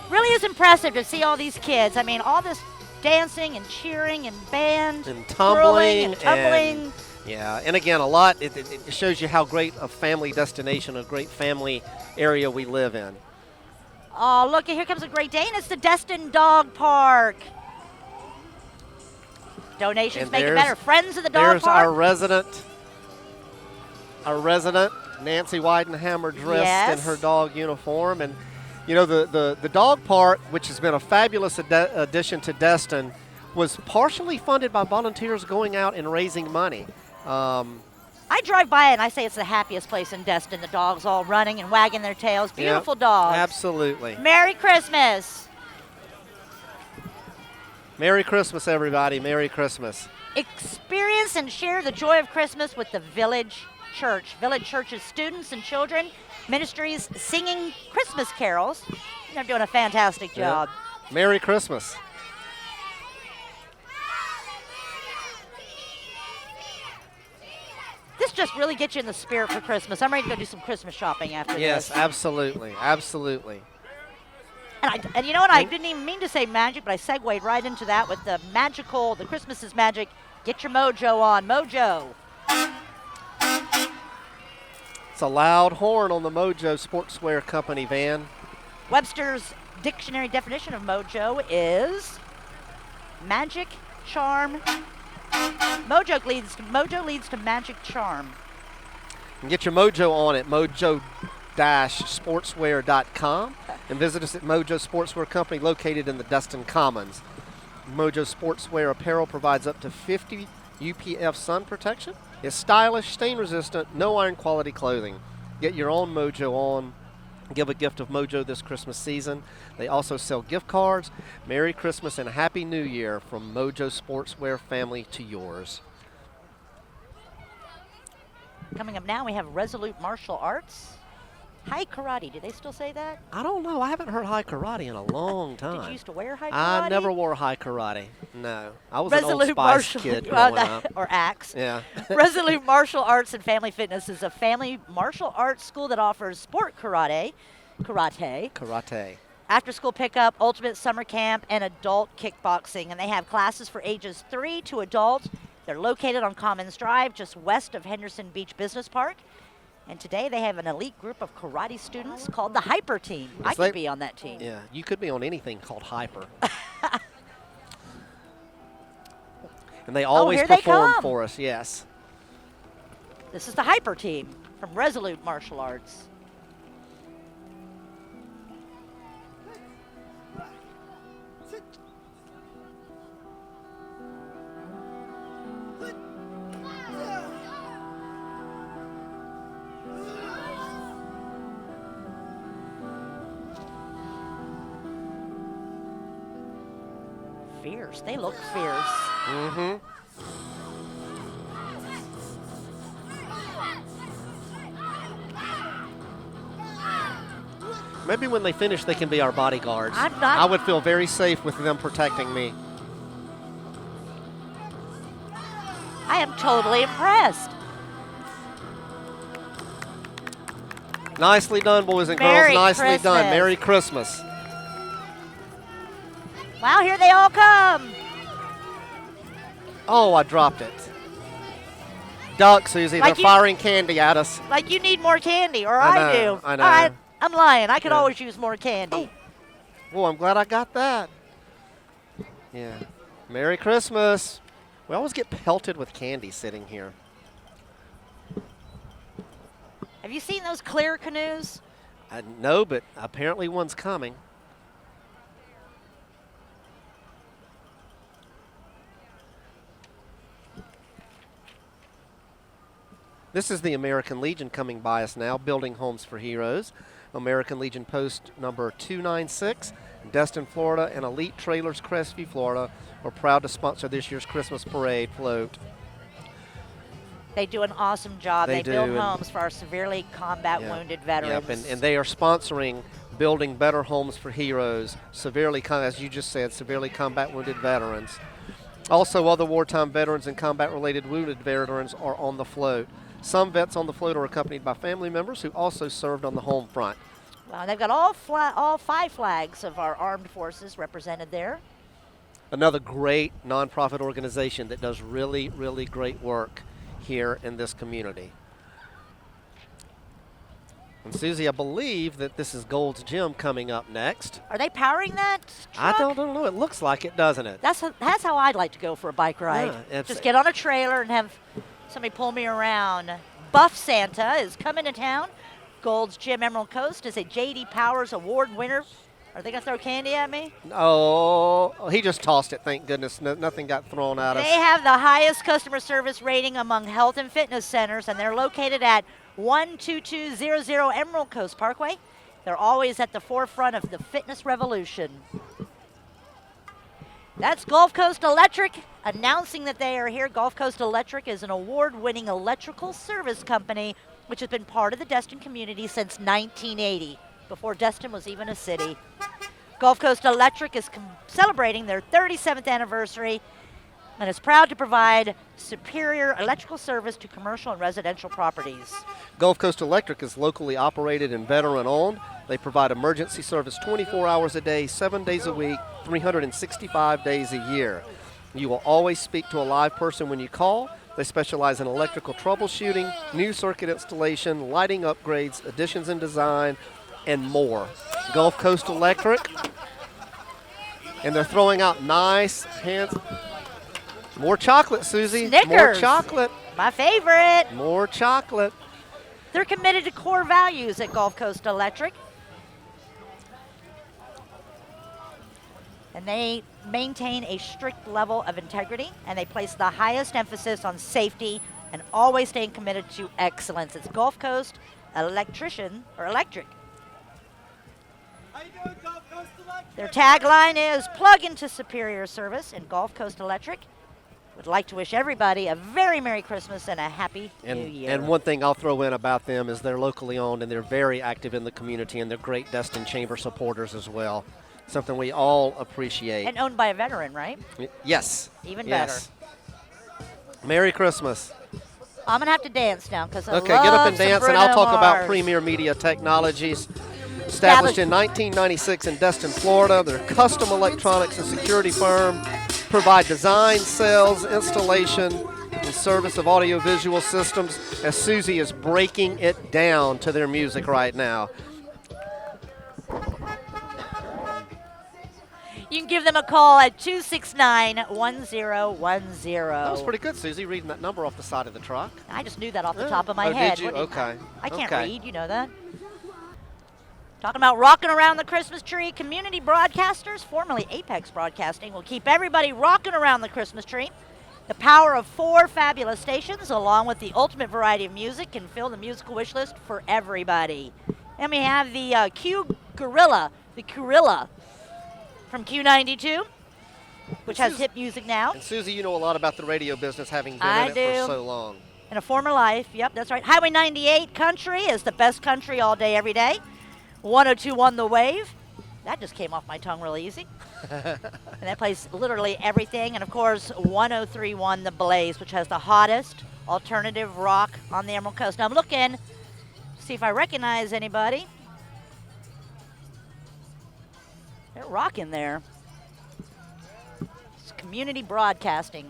Really is impressive to see all these kids. I mean, all this dancing and cheering and band And twirling and tumbling. tumbling. Yeah, and again, a lot, it shows you how great a family destination, a great family area we live in. Oh, look, here comes a great day, and it's the Destin Dog Park. Donations And make it there's- better. Friends of the Dog There's Park. our resident, Nancy Weidenhammer, dressed Yes. in her dog uniform. And, you know, the dog park, which has been a fabulous addition to Destin, was partially funded by volunteers going out and raising money. I drive by it, and I say it's the happiest place in Destin. The dogs all running and wagging their tails. Beautiful Yep, dogs. Absolutely. Merry Christmas. Merry Christmas, everybody. Merry Christmas. Experience and share the joy of Christmas with the Village Church. Village Church's students and children ministries singing Christmas carols. They're doing a fantastic job. Yep. Merry Christmas. This just really gets you in the spirit for Christmas. I'm ready to go do some Christmas shopping after Yes, this. absolutely. Absolutely. And you know what? I didn't even mean to say magic, but I segued right into that with the magical, the Christmas is magic. Get your mojo on. Mojo. It's a loud horn on the Mojo Sportswear Company van. Webster's dictionary definition of mojo is magic, charm. Mojo leads to magic, charm. And get your mojo on at mojo-sportswear.com and visit us at Mojo Sportswear Company located in the Destin Commons. Mojo Sportswear apparel provides up to 50 UPF sun protection. It's stylish, stain-resistant, no iron quality clothing. Get your own mojo on. Give a gift of mojo this Christmas season. They also sell gift cards. Merry Christmas and Happy New Year from Mojo Sportswear family to yours. Coming up now, we have Resolute Martial Arts. High Karate. Do they still say that? I don't know. I haven't heard high karate in a long time. Did you used to wear high karate? I never wore high karate. No. I was an Old Resolute Spice Martial kid growing up. or Axe. Yeah. Resolute Martial Arts and Family Fitness is a family martial arts school that offers sport karate, after school pickup, ultimate summer camp, and adult kickboxing. And they have classes for ages 3 to adult. They're located on Commons Drive, just west of Henderson Beach Business Park. And today they have an elite group of karate students called the Hyper Team. I could be on that team. Yeah, you could be on anything called Hyper. And they always here they perform come. for us, yes. This is the Hyper Team from Resolute Martial Arts. Fierce. They look fierce. Mm-hmm. Maybe when they finish, they can be our bodyguards. I would feel very safe with them protecting me. I am totally impressed. Nicely done, boys and Merry girls. Nicely done. Christmas. Merry Christmas. Wow, here they all come. Oh, I dropped it. Duck, Suzy. Like They're firing candy at us. Like you need more candy, or I I know, do. I know. All right, I'm lying. I could Yeah. always use more candy. Well, I'm glad I got that. Yeah. Merry Christmas. We always get pelted with candy sitting here. Have you seen those clear canoes? No, but apparently one's coming. This is the American Legion coming by us now, building homes for heroes. American Legion Post number 296, Destin, Florida, and Elite Trailers, Crestview, Florida, are proud to sponsor this year's Christmas parade float. They do an awesome job. They They do, build and- homes for our severely combat wounded veterans. Yep, and they are sponsoring building better homes for heroes, as you just said, severely combat wounded veterans. Also, other wartime veterans and combat-related wounded veterans are on the float. Some vets on the float are accompanied by family members who also served on the home front. Wow, they've got all 5 flags of our armed forces represented there. Another great nonprofit organization that does really, really great work here in this community. And Suzy, I believe that this is Gold's Gym coming up next. Are they powering that truck? I don't know. It looks like it, doesn't it? That's how I'd like to go for a bike ride. Yeah, Just get on a trailer and have somebody pull me around. Buff Santa is coming to town. Gold's Gym Emerald Coast is a J.D. Powers Award winner. Are they going to throw candy at me? Oh, he just tossed it, thank goodness. Nothing got thrown at us. They have the highest customer service rating among health and fitness centers, and they're located at 12200 Emerald Coast Parkway. They're always at the forefront of the fitness revolution. That's Gulf Coast Electric announcing that they are here. Gulf Coast Electric is an award-winning electrical service company which has been part of the Destin community since 1980, before Destin was even a city. Gulf Coast Electric is celebrating their 37th anniversary and is proud to provide superior electrical service to commercial and residential properties. Gulf Coast Electric is locally operated and veteran-owned. They provide emergency service 24 hours a day, 7 days a week, 365 days a year. You will always speak to a live person when you call. They specialize in electrical troubleshooting, new circuit installation, lighting upgrades, additions and design, and more. Gulf Coast Electric. And they're throwing out nice hands. More chocolate, Suzy. Snickers. More chocolate. My favorite. More chocolate. They're committed to core values at Gulf Coast Electric. And they maintain a strict level of integrity, and they place the highest emphasis on safety and always staying committed to excellence. It's Gulf Coast Electric. How you doing, Gulf Coast Electric? Their tagline is plug into superior service, and Gulf Coast Electric would like to wish everybody a very Merry Christmas and a Happy New Year. And one thing I'll throw in about them is they're locally owned and they're very active in the community, and they're great Destin Chamber supporters as well. Something we all appreciate. And owned by a veteran, right? Yes. Even yes. Merry Christmas. I'm going to have to dance now because I Okay, love get up and some dance, and Bruno I'll talk about Mars. Premier Media Technologies. Established in 1996 in Destin, Florida, they're a custom electronics and security firm. Provide design, sales, installation, and service of audiovisual systems, as Suzy is breaking it down to their music right now. You can give them a call at 269-1010. That was pretty good, Suzy, reading that number off the side of the truck. I just knew that off the Yeah. top of my Oh, head. did you? What do Okay. I can't Okay. read, you know that. Talking about rocking around the Christmas tree, community broadcasters, formerly Apex Broadcasting, will keep everybody rocking around the Christmas tree. The power of 4 fabulous stations, along with the ultimate variety of music, can fill the musical wish list for everybody. And we have the Q-Gorilla, from Q92, which has hit music now. And Suzy, you know a lot about the radio business, having been I in it do. for so long. In a former life, yep, that's right. Highway 98 country is the best country all day, every day. 102.1 The Wave. That just came off my tongue really easy. And that plays literally everything. And, of course, 103.1 The Blaze, which has the hottest alternative rock on the Emerald Coast. Now, I'm looking to See if I recognize anybody. They're rocking there. It's community broadcasting.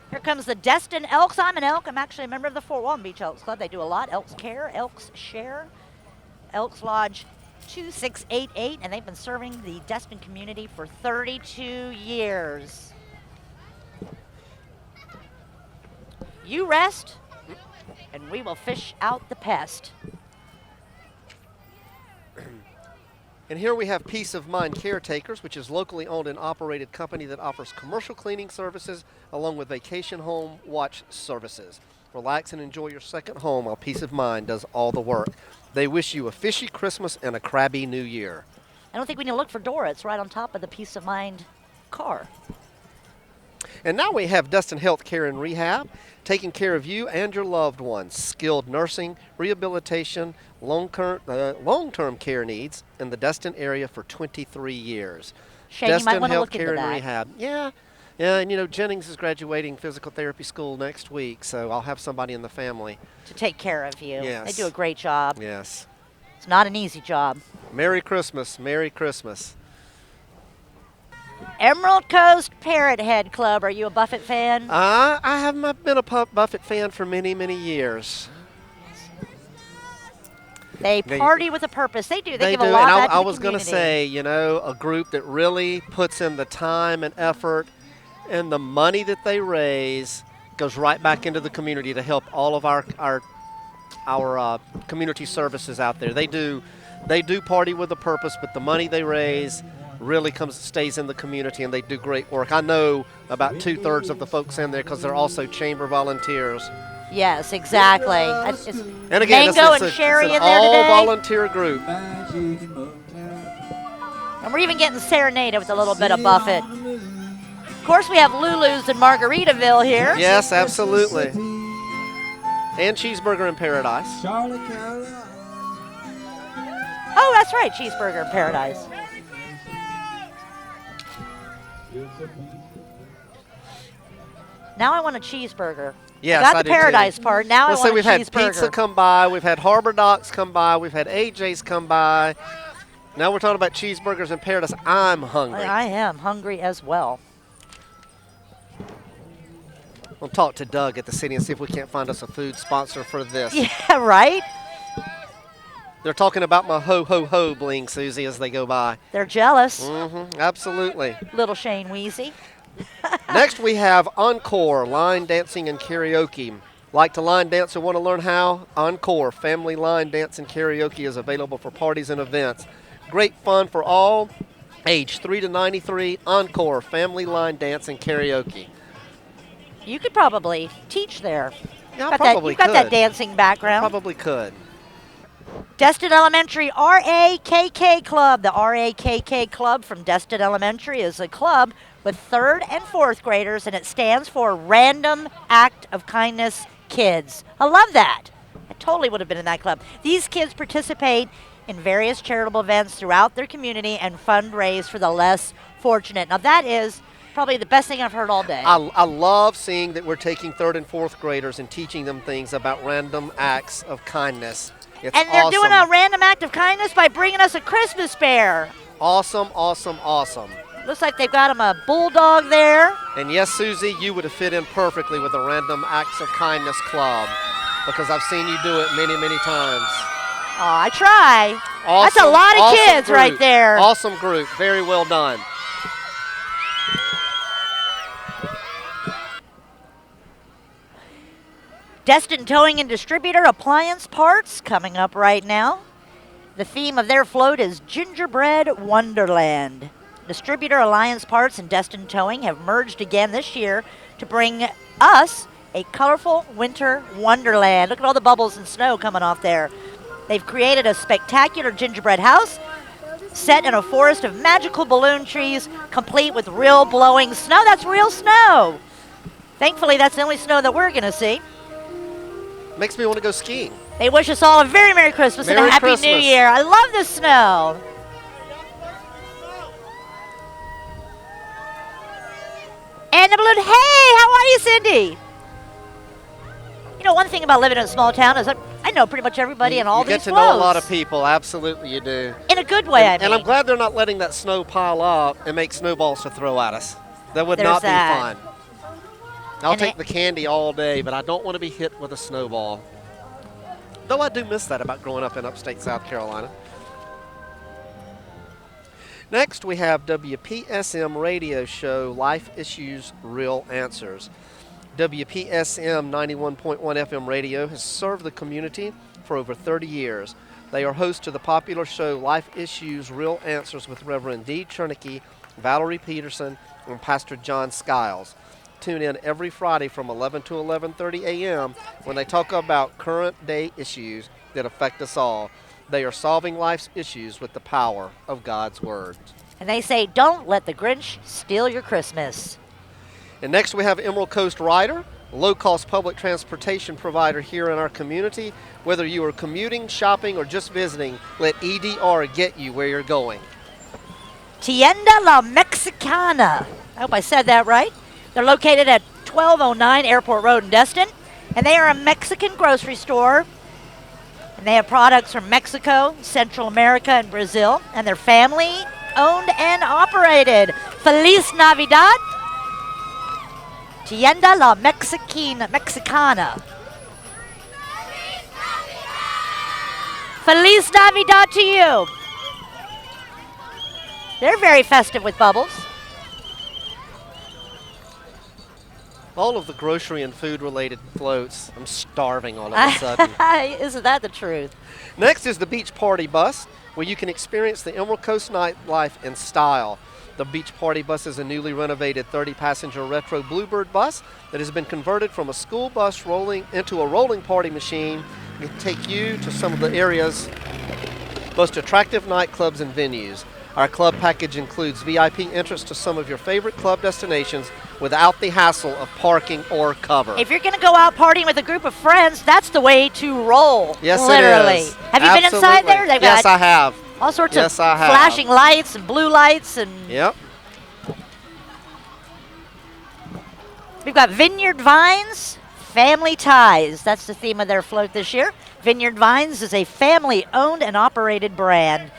Here comes the Destin Elks. I'm an elk. I'm actually a member of the Fort Walton Beach Elks Club. They do a lot. Elks Care, Elks Share, Elks Lodge 2688, and they've been serving the Destin community for 32 years. You rest, and we will fish out the pest. And here we have Peace of Mind Caretakers, which is locally owned and operated company that offers commercial cleaning services along with vacation home watch services. Relax and enjoy your second home while Peace of Mind does all the work. They wish you a fishy Christmas and a crabby New Year. I don't think we need to look for Dora. It's right on top of the Peace of Mind car. And now we have Destin Health Care and Rehab, taking care of you and your loved ones. Skilled nursing, rehabilitation, long-term care needs in the Destin area for 23 years. Shane, Destin you might want to Health look Care into and that. Rehab. Yeah, and you know, Jennings is graduating physical therapy school next week, so I'll have somebody in the family. To take care of you. Yes. They do a great job. Yes. It's not an easy job. Merry Christmas. Merry Christmas. Emerald Coast Parrot Head Club. Are you a Buffett fan? I have been a Buffett fan for many, many years. They party with a purpose. They do. They give do, a lot and back to I the was going to community. say, you know, a group that really puts in the time and effort, and the money that they raise goes right back into the community to help all of our community services out there. They do party with a purpose, but the money they raise really stays in the community, and they do great work. I know about 2/3 of the folks in there because they're also chamber volunteers. Yes, exactly. And again, Mango it's and Sherry an in there today. all-volunteer group. And we're even getting serenaded with a little bit of Buffett. Of course, we have Lulu's in Margaritaville here. Yes, absolutely. And Cheeseburger in Paradise. Oh, that's right, Cheeseburger in Paradise. Now I want a cheeseburger. Yes, I got I the do too. Paradise part. Now I Let's want say we've a had cheeseburger. pizza come by, we've had Harbor Docks come by, we've had AJ's come by. Now we're talking about cheeseburgers in Paradise. I'm hungry. I am hungry as well. We'll talk to Doug at the city and see if we can't find us a food sponsor for this. Yeah, right? They're talking about my ho-ho-ho bling, Susie, as they go by. They're jealous. Absolutely. Little Shane Weezy. Next we have Encore, line dancing and karaoke. Like to line dance or want to learn how? Encore, family line dance and karaoke is available for parties and events. Great fun for all, age 3 to 93. Encore, family line dance and karaoke. You could probably teach there. Yeah, I probably You've got that could. dancing background. Probably could. Destin Elementary RAKK Club. The RAKK Club from Destin Elementary is a club with 3rd and 4th graders, and it stands for Random Act of Kindness Kids. I love that. I totally would have been in that club. These kids participate in various charitable events throughout their community and fundraise for the less fortunate. Now that is probably the best thing I've heard all day. I love seeing that we're taking 3rd and 4th graders and teaching them things about random acts of kindness. It's and they're awesome. doing a random act of kindness by bringing us a Christmas bear. Awesome, awesome, awesome. Looks like they've got him a bulldog there. And yes, Susie, you would have fit in perfectly with the Random Acts of Kindness Club because I've seen you do it many, many times. Oh, I try. Awesome, That's a lot of awesome kids group. right there. Awesome group. Very well done. Destin Towing and Distributor Appliance Parts coming up right now. The theme of their float is Gingerbread Wonderland. Distributor Alliance Parts and Destin Towing have merged again this year to bring us a colorful winter wonderland. Look at all the bubbles and snow coming off there. They've created a spectacular gingerbread house set in a forest of magical balloon trees, complete with real blowing snow. That's real snow. Thankfully, that's the only snow that we're going to see. Makes me want to go skiing. They wish us all a very Merry Christmas and a Merry Happy New Christmas. Year. I love the snow. And the balloon. Hey, how are you, Cindy? You know, one thing about living in a small town is that I know pretty much everybody in all these You get to floats. know a lot of people. Absolutely, you do. In a good way, I mean. And I'm glad they're not letting that snow pile up and make snowballs to throw at us. That would not be fun. I'll take the candy all day, but I don't want to be hit with a snowball. Though I do miss that about growing up in upstate South Carolina. Next, we have WPSM radio show Life Issues, Real Answers. WPSM 91.1 FM radio has served the community for over 30 years. They are hosts to the popular show Life Issues, Real Answers with Reverend Dee Chernicky, Valerie Peterson, and Pastor John Skiles. Tune in every Friday from 11 to 11:30 a.m. when they talk about current day issues that affect us all. They are solving life's issues with the power of God's Word. And they say, don't let the Grinch steal your Christmas. And next we have Emerald Coast Rider, a low-cost public transportation provider here in our community. Whether you are commuting, shopping, or just visiting, let EDR get you where you're going. Tienda La Mexicana. I hope I said that right. They're located at 1209 Airport Road in Destin, and they are a Mexican grocery store. And they have products from Mexico, Central America, and Brazil, and they're family-owned and operated. Feliz Navidad. Tienda La Mexicana. Feliz Navidad to you. They're very festive with bubbles. All of the grocery and food-related floats. I'm starving all of a sudden. Isn't that the truth? Next is the Beach Party Bus, where you can experience the Emerald Coast nightlife in style. The Beach Party Bus is a newly renovated 30-passenger retro Bluebird bus that has been converted from a school bus rolling into a rolling party machine. It can take you to some of the area's most attractive nightclubs and venues. Our club package includes VIP entrance to some of your favorite club destinations without the hassle of parking or cover. If you're going to go out partying with a group of friends, that's the way to roll. Yes, literally. it is. Have you been inside there? They've Yes, got I have. all sorts Yes, of I have. flashing lights and blue lights. And Yep. we've got Vineyard Vines, Family Ties. That's the theme of their float this year. Vineyard Vines is a family-owned and operated brand.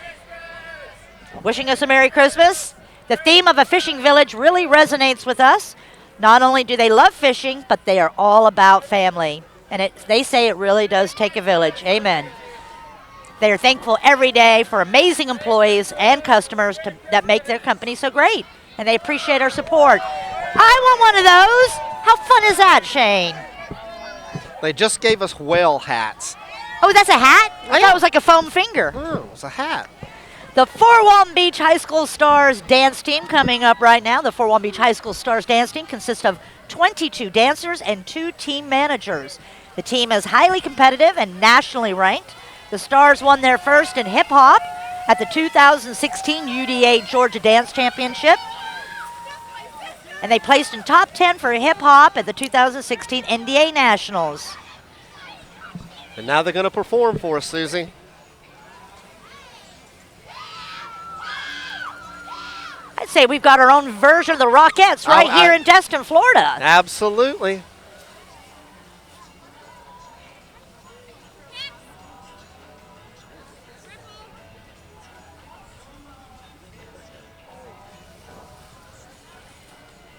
Wishing us a Merry Christmas. The theme of a fishing village really resonates with us. Not only do they love fishing, but they are all about family. And they say it really does take a village. Amen. They are thankful every day for amazing employees and customers that make their company so great. And they appreciate our support. I want one of those. How fun is that, Shane? They just gave us whale hats. Oh, that's a hat? I Yeah. thought it was like a foam finger. Oh, it's a hat. The Fort Walton Beach High School Stars dance team coming up right now. The Fort Walton Beach High School Stars dance team consists of 22 dancers and 2 team managers. The team is highly competitive and nationally ranked. The Stars won their first in hip-hop at the 2016 UDA Georgia Dance Championship. And they placed in top 10 for hip-hop at the 2016 NDA Nationals. And now they're going to perform for us, Suzy. I'd say we've got our own version of the Rockettes right here in Destin, Florida. Absolutely.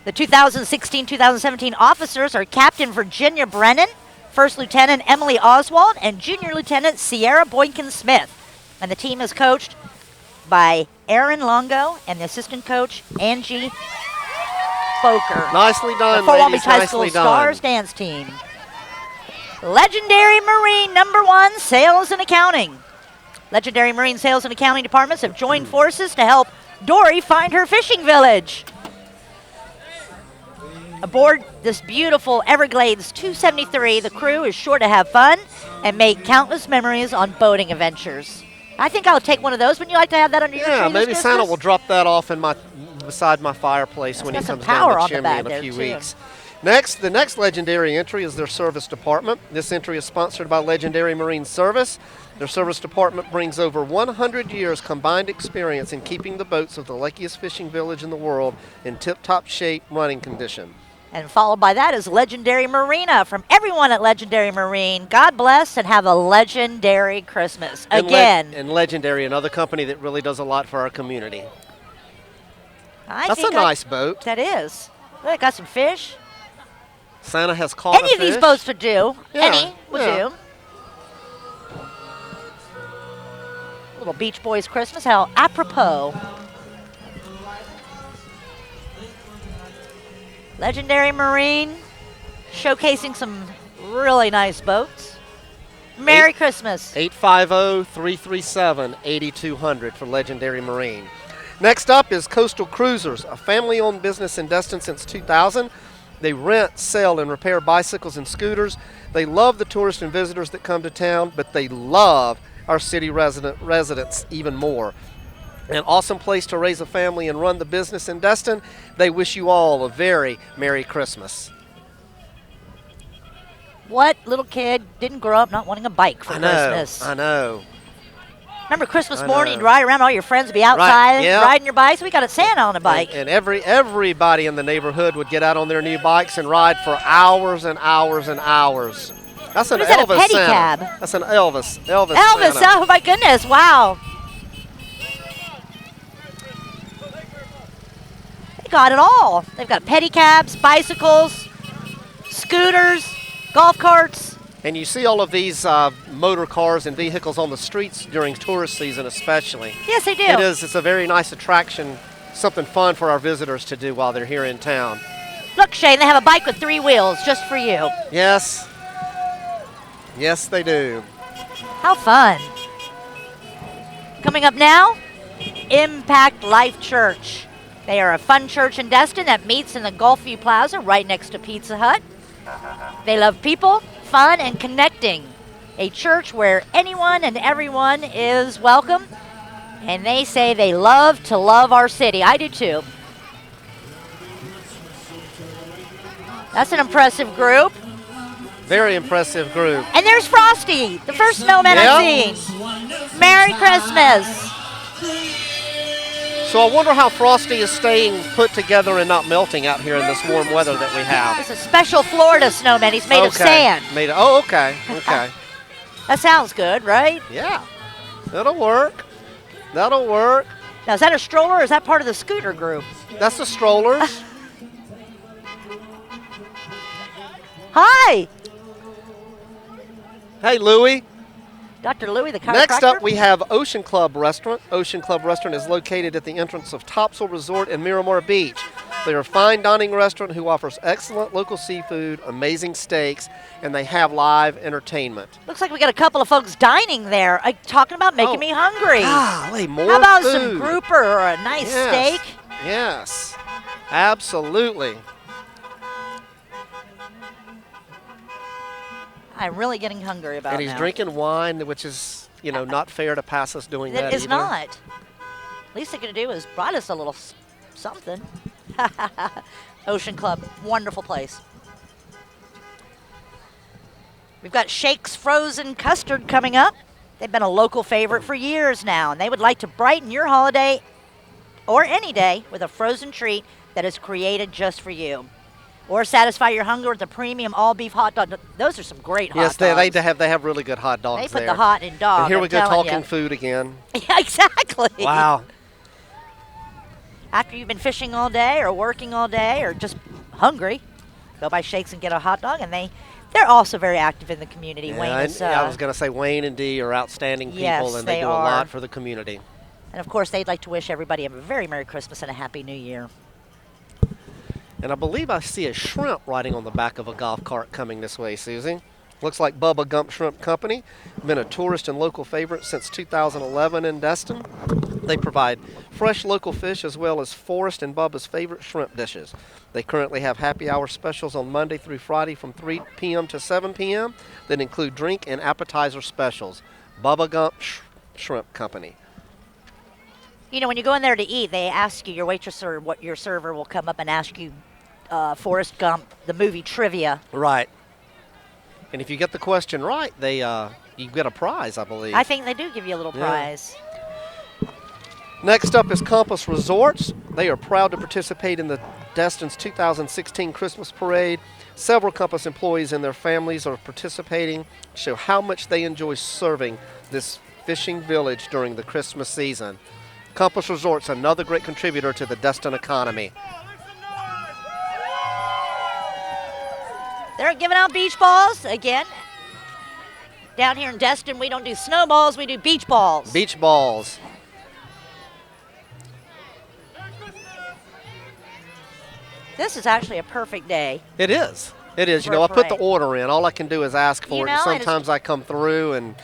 The 2016-2017 officers are Captain Virginia Brennan, First Lieutenant Emily Oswald, and Junior Lieutenant Sierra Boykin-Smith. And the team is coached by Aaron Longo and the assistant coach, Angie Boker. Nicely done, the Fort Walton ladies. Beach High School Nicely done. Stars dance team. Legendary Marine #1 Sales and Accounting. Legendary Marine Sales and Accounting departments have joined forces to help Dory find her fishing village. Aboard this beautiful Everglades 273, the crew is sure to have fun and make countless memories on boating adventures. I think I'll take one of those. Wouldn't you like to have that under your tree? Yeah, this maybe Santa Christmas? will drop that off in beside my fireplace when he got some comes power down on the the chimney back in a there, few too. weeks. The next legendary entry is their service department. This entry is sponsored by Legendary Marine Service. Their service department brings over 100 years combined experience in keeping the boats of the luckiest fishing village in the world in tip-top shape running condition. And followed by that is Legendary Marina. From everyone at Legendary Marine, God bless and have a legendary Christmas. Again. And Legendary, another company that really does a lot for our community. That's a think nice boat. That is. Look, got some fish. Santa has caught Any a of these fish. boats would do. Yeah, Any would yeah. do. Little Beach Boys Christmas. How apropos. Legendary Marine showcasing some really nice boats. Merry Christmas. 850-337-8200 for Legendary Marine. Next up is Coastal Cruisers, a family-owned business in Destin since 2000. They rent, sell, and repair bicycles and scooters. They love the tourists and visitors that come to town, but they love our city residents even more. An awesome place to raise a family and run the business in Destin. They wish you all a very Merry Christmas. What little kid didn't grow up not wanting a bike for Christmas? I know. Remember Christmas I morning, know. you'd ride around, all your friends would be outside yeah. riding your bikes. We got a Santa on a bike. And everybody in the neighborhood would get out on their new bikes and ride for hours and hours and hours. That's an What is that, a Elvis Santa. pedicab? That's an Elvis Elvis, Santa. oh my goodness, wow. They got it all. They've got pedicabs, bicycles, scooters, golf carts. And you see all of these motor cars and vehicles on the streets during tourist season especially. Yes, they do. It is. It's a very nice attraction, something fun for our visitors to do while they're here in town. Look, Shane, they have a bike with 3 wheels just for you. Yes. Yes, they do. How fun. Coming up now, Impact Life Church. They are a fun church in Destin that meets in the Gulfview Plaza right next to Pizza Hut. They love people, fun, and connecting. A church where anyone and everyone is welcome. And they say they love to love our city. I do too. That's an impressive group. Very impressive group. And there's Frosty, the first snowman I've seen. Merry Christmas. So I wonder how Frosty is staying put together and not melting out here in this warm weather that we have. It's a special Florida snowman. He's made of sand. Okay. That sounds good, right? Yeah, that'll work. That'll work. Now, is that a stroller or is that part of the scooter group? That's the strollers. Hi, Hey, Louie. Dr. Louie, the chiropractor. Next up, we have Ocean Club Restaurant. Ocean Club Restaurant is located at the entrance of Topsail Resort in Miramar Beach. They are a fine dining restaurant who offers excellent local seafood, amazing steaks, and they have live entertainment. Looks like we got a couple of folks dining there. Talking about making me hungry. Golly, more How about food. some grouper or a nice steak? Yes, absolutely. I'm really getting hungry about it. And he's drinking wine, which is, not fair to pass us doing that It is either. not. Least they could do is brought us a little something. Ocean Club, wonderful place. We've got Shake's Frozen Custard coming up. They've been a local favorite for years now, and they would like to brighten your holiday or any day with a frozen treat that is created just for you. Or satisfy your hunger with a premium all-beef hot dog. Those are some great hot dogs. Yes, they have really good hot dogs They put there. the hot in dog. And here we go telling talking you. food again. Yeah, exactly. Wow. After you've been fishing all day or working all day or just hungry, go by Shakes and get a hot dog. And they're also very active in the community. Yeah, Wayne is, I was going to say Wayne and Dee are outstanding people, Yes, and they they do are. a lot for the community. And, of course, they'd like to wish everybody a very Merry Christmas and a Happy New Year. And I believe I see a shrimp riding on the back of a golf cart coming this way, Susie. Looks like Bubba Gump Shrimp Company. Been a tourist and local favorite since 2011 in Destin. They provide fresh local fish as well as Forrest and Bubba's favorite shrimp dishes. They currently have happy hour specials on Monday through Friday from 3 p.m. to 7 p.m. that include drink and appetizer specials. Bubba Gump Shrimp Company. When you go in there to eat, they ask you, your waitress or your server will come up and ask you Forrest Gump, the movie trivia. Right. And if you get the question right, they you get a prize, I believe. I think they do give you a little prize. Next up is Compass Resorts. They are proud to participate in the Destin's 2016 Christmas Parade. Several Compass employees and their families are participating to show how much they enjoy serving this fishing village during the Christmas season. Compass Resorts, another great contributor to the Destin economy. They're giving out beach balls again. Down here in Destin, we don't do snowballs, we do beach balls. Beach balls. This is actually a perfect day. It is. It is. You For know, a I put the parade. order in. All I can do is ask for You it. know, And and it's- sometimes I come through and,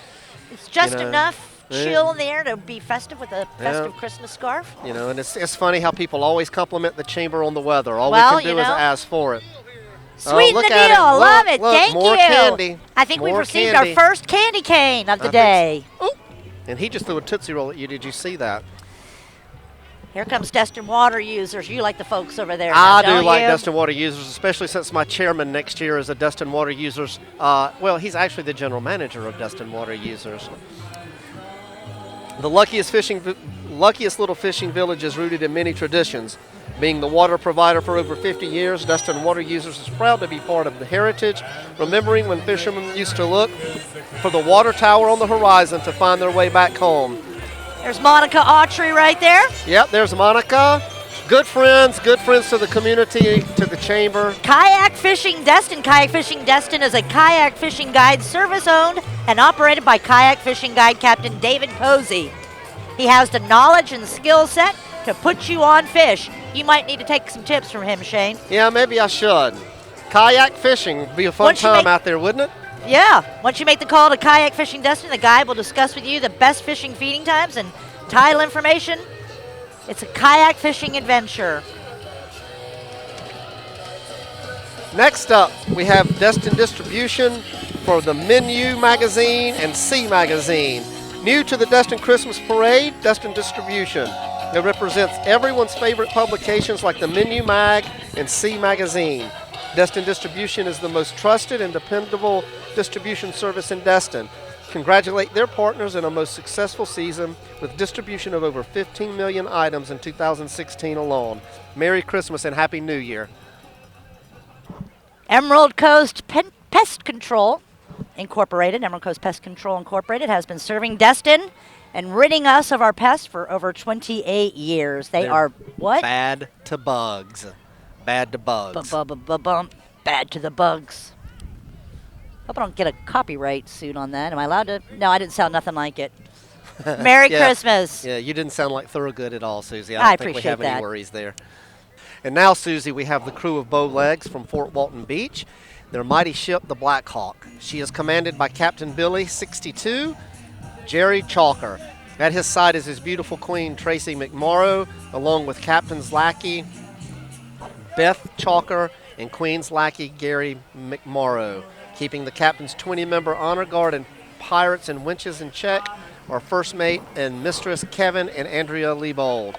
It's just You know, enough yeah. chill there to be festive with a festive Christmas scarf. you know, and it's funny how people always compliment the chamber on the weather. All Well, we can you do is know. ask for it. Sweeten look the at it. deal. Look, Love it. look, Thank more you. candy. I think we've More received candy. our first candy cane of the I think day. And he just threw a Tootsie Roll at you. Did you see that? Here comes Destin water users. You like the folks over there. I now, do don't like you? Destin Water Users, especially since my chairman next year is a Destin Water Users. Well, he's actually the general manager of Destin Water Users. The luckiest little fishing village is rooted in many traditions. Being the water provider for over 50 years, Destin Water Users is proud to be part of the heritage, remembering when fishermen used to look for the water tower on the horizon to find their way back home. There's Monica Archery right there. Yep, there's Monica. Good friends to the community, to the chamber. Kayak Fishing Destin. Kayak Fishing Destin is a kayak fishing guide service owned and operated by kayak fishing guide Captain David Posey. He has the knowledge and skill set to put you on fish. You might need to take some tips from him, Shane. Yeah, maybe I should. Kayak fishing would be a fun Once you time make- out there, wouldn't it? Yeah. Once you make the call to Kayak Fishing Destin, the guide will discuss with you the best fishing feeding times and title information. It's a kayak fishing adventure. Next up, we have Destin Distribution for the Menu magazine and C magazine. New to the Destin Christmas Parade, Destin Distribution. It represents everyone's favorite publications like the Menu Mag and C magazine. Destin Distribution is the most trusted and dependable distribution service in Destin. Congratulate their partners in a most successful season with distribution of over 15 million items in 2016 alone. Merry Christmas and Happy New Year. Emerald Coast Pest Control Incorporated, Emerald Coast Pest Control Incorporated, has been serving Destin and ridding us of our pests for over 28 years. They They're are what? Bad to bugs. Bad to bugs. Bum. Bad to the bugs. Hope I don't get a copyright suit on that. Am I allowed to? No, I didn't sound nothing like it. Merry Yeah. Christmas. Yeah, you didn't sound like Thorogood at all, Suzy. I I don't think we appreciate have any that. worries there. And now, Suzy, we have the crew of bow legs from Fort Walton Beach. Their mighty ship, the Black Hawk. She is commanded by Captain Billy, 62, Jerry Chalker. At his side is his beautiful queen, Tracy McMorrow, along with Captain's lackey, Beth Chalker, and Queen's lackey, Gary McMorrow. Keeping the captain's 20-member honor guard and pirates and winches in check are first mate and mistress Kevin and Andrea Liebold.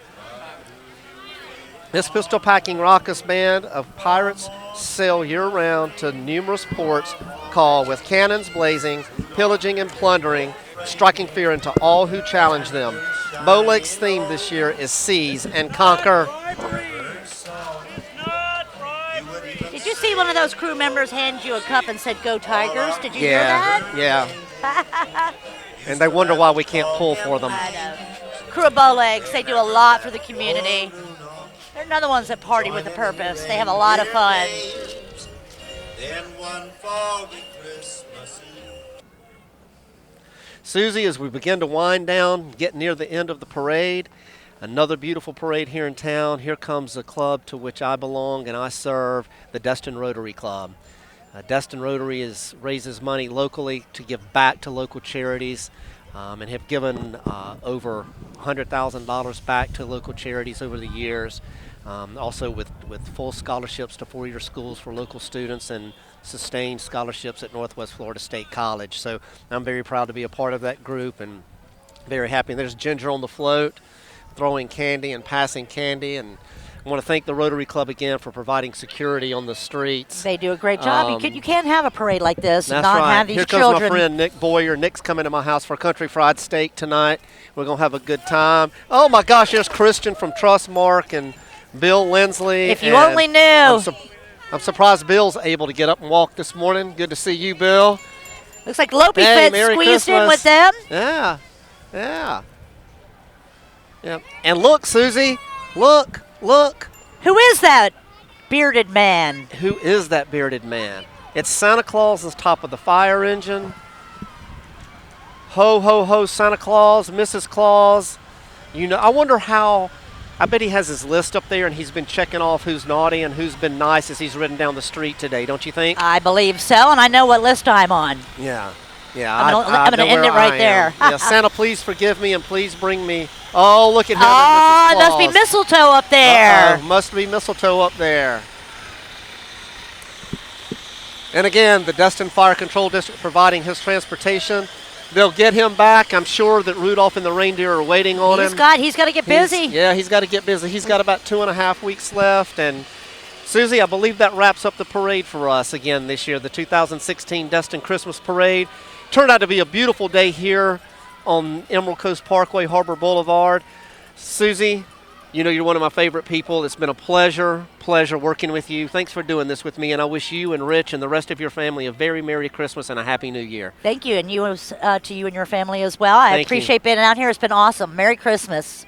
This pistol-packing raucous band of pirates sail year-round to numerous ports, call with cannons blazing, pillaging and plundering, striking fear into all who challenge them. Bowlake's theme this year is Seize and Conquer. Did you see one of those crew members hand you a cup and said, "Go Tigers"? Did you hear that? Yeah. And they wonder why we can't pull for them. I know. Crew of Bowlegs, they do a lot for the community. They're another ones that party with a purpose. They have a lot of fun. Then one foggy Christmas Eve. Suzy, as we begin to wind down, get near the end of the parade, another beautiful parade here in town. Here comes the club to which I belong and I serve, the Destin Rotary Club. Destin Rotary raises money locally to give back to local charities and have given over $100,000 back to local charities over the years. Also with full scholarships to four-year schools for local students and sustained scholarships at Northwest Florida State College. So I'm very proud to be a part of that group and very happy. And there's Ginger on the float throwing candy and passing candy. And I want to thank the Rotary Club again for providing security on the streets. They do a great job. You can't have a parade like this and That's not right. have these Here children. comes my friend Nick Boyer. Nick's coming to my house for country fried steak tonight. We're going to have a good time. Oh, my gosh, there's Christian from Trustmark and Bill Lindsley. If you only knew. I'm surprised Bill's able to get up and walk this morning. Good to see you, Bill. Looks like Lopey Hey, Fit Merry squeezed in Christmas. with them. Yeah, yeah. Yeah. And look, Susie, look. Who is that bearded man? Who is that bearded man? It's Santa Claus on top of the fire engine. Ho, ho, ho, Santa Claus, Mrs. Claus. You know, I wonder how, I bet he has his list up there and he's been checking off who's naughty and who's been nice as he's ridden down the street today, don't you think? I believe so, and I know what list I'm on. Yeah. I'm gonna I end know it where right I am. there. Yeah, Santa, please forgive me and please bring me. Oh, look at him. Oh, and it Mrs. must be Claus. mistletoe up there. Uh-oh, must be mistletoe up there. And again, the Destin Fire Control District providing his transportation. They'll get him back. I'm sure that Rudolph and the reindeer are waiting on him. He's got to get busy. He's got to get busy. He's got about 2.5 weeks left. And Susie, I believe that wraps up the parade for us again this year, the 2016 Destin Christmas Parade. Turned out to be a beautiful day here on Emerald Coast Parkway, Harbor Boulevard. Susie, you know you're one of my favorite people. It's been a pleasure working with you. Thanks for doing this with me, and I wish you and Rich and the rest of your family a very Merry Christmas and a Happy New Year. Thank you, and to you and your family as well. I appreciate being out here. It's been awesome. Merry Christmas.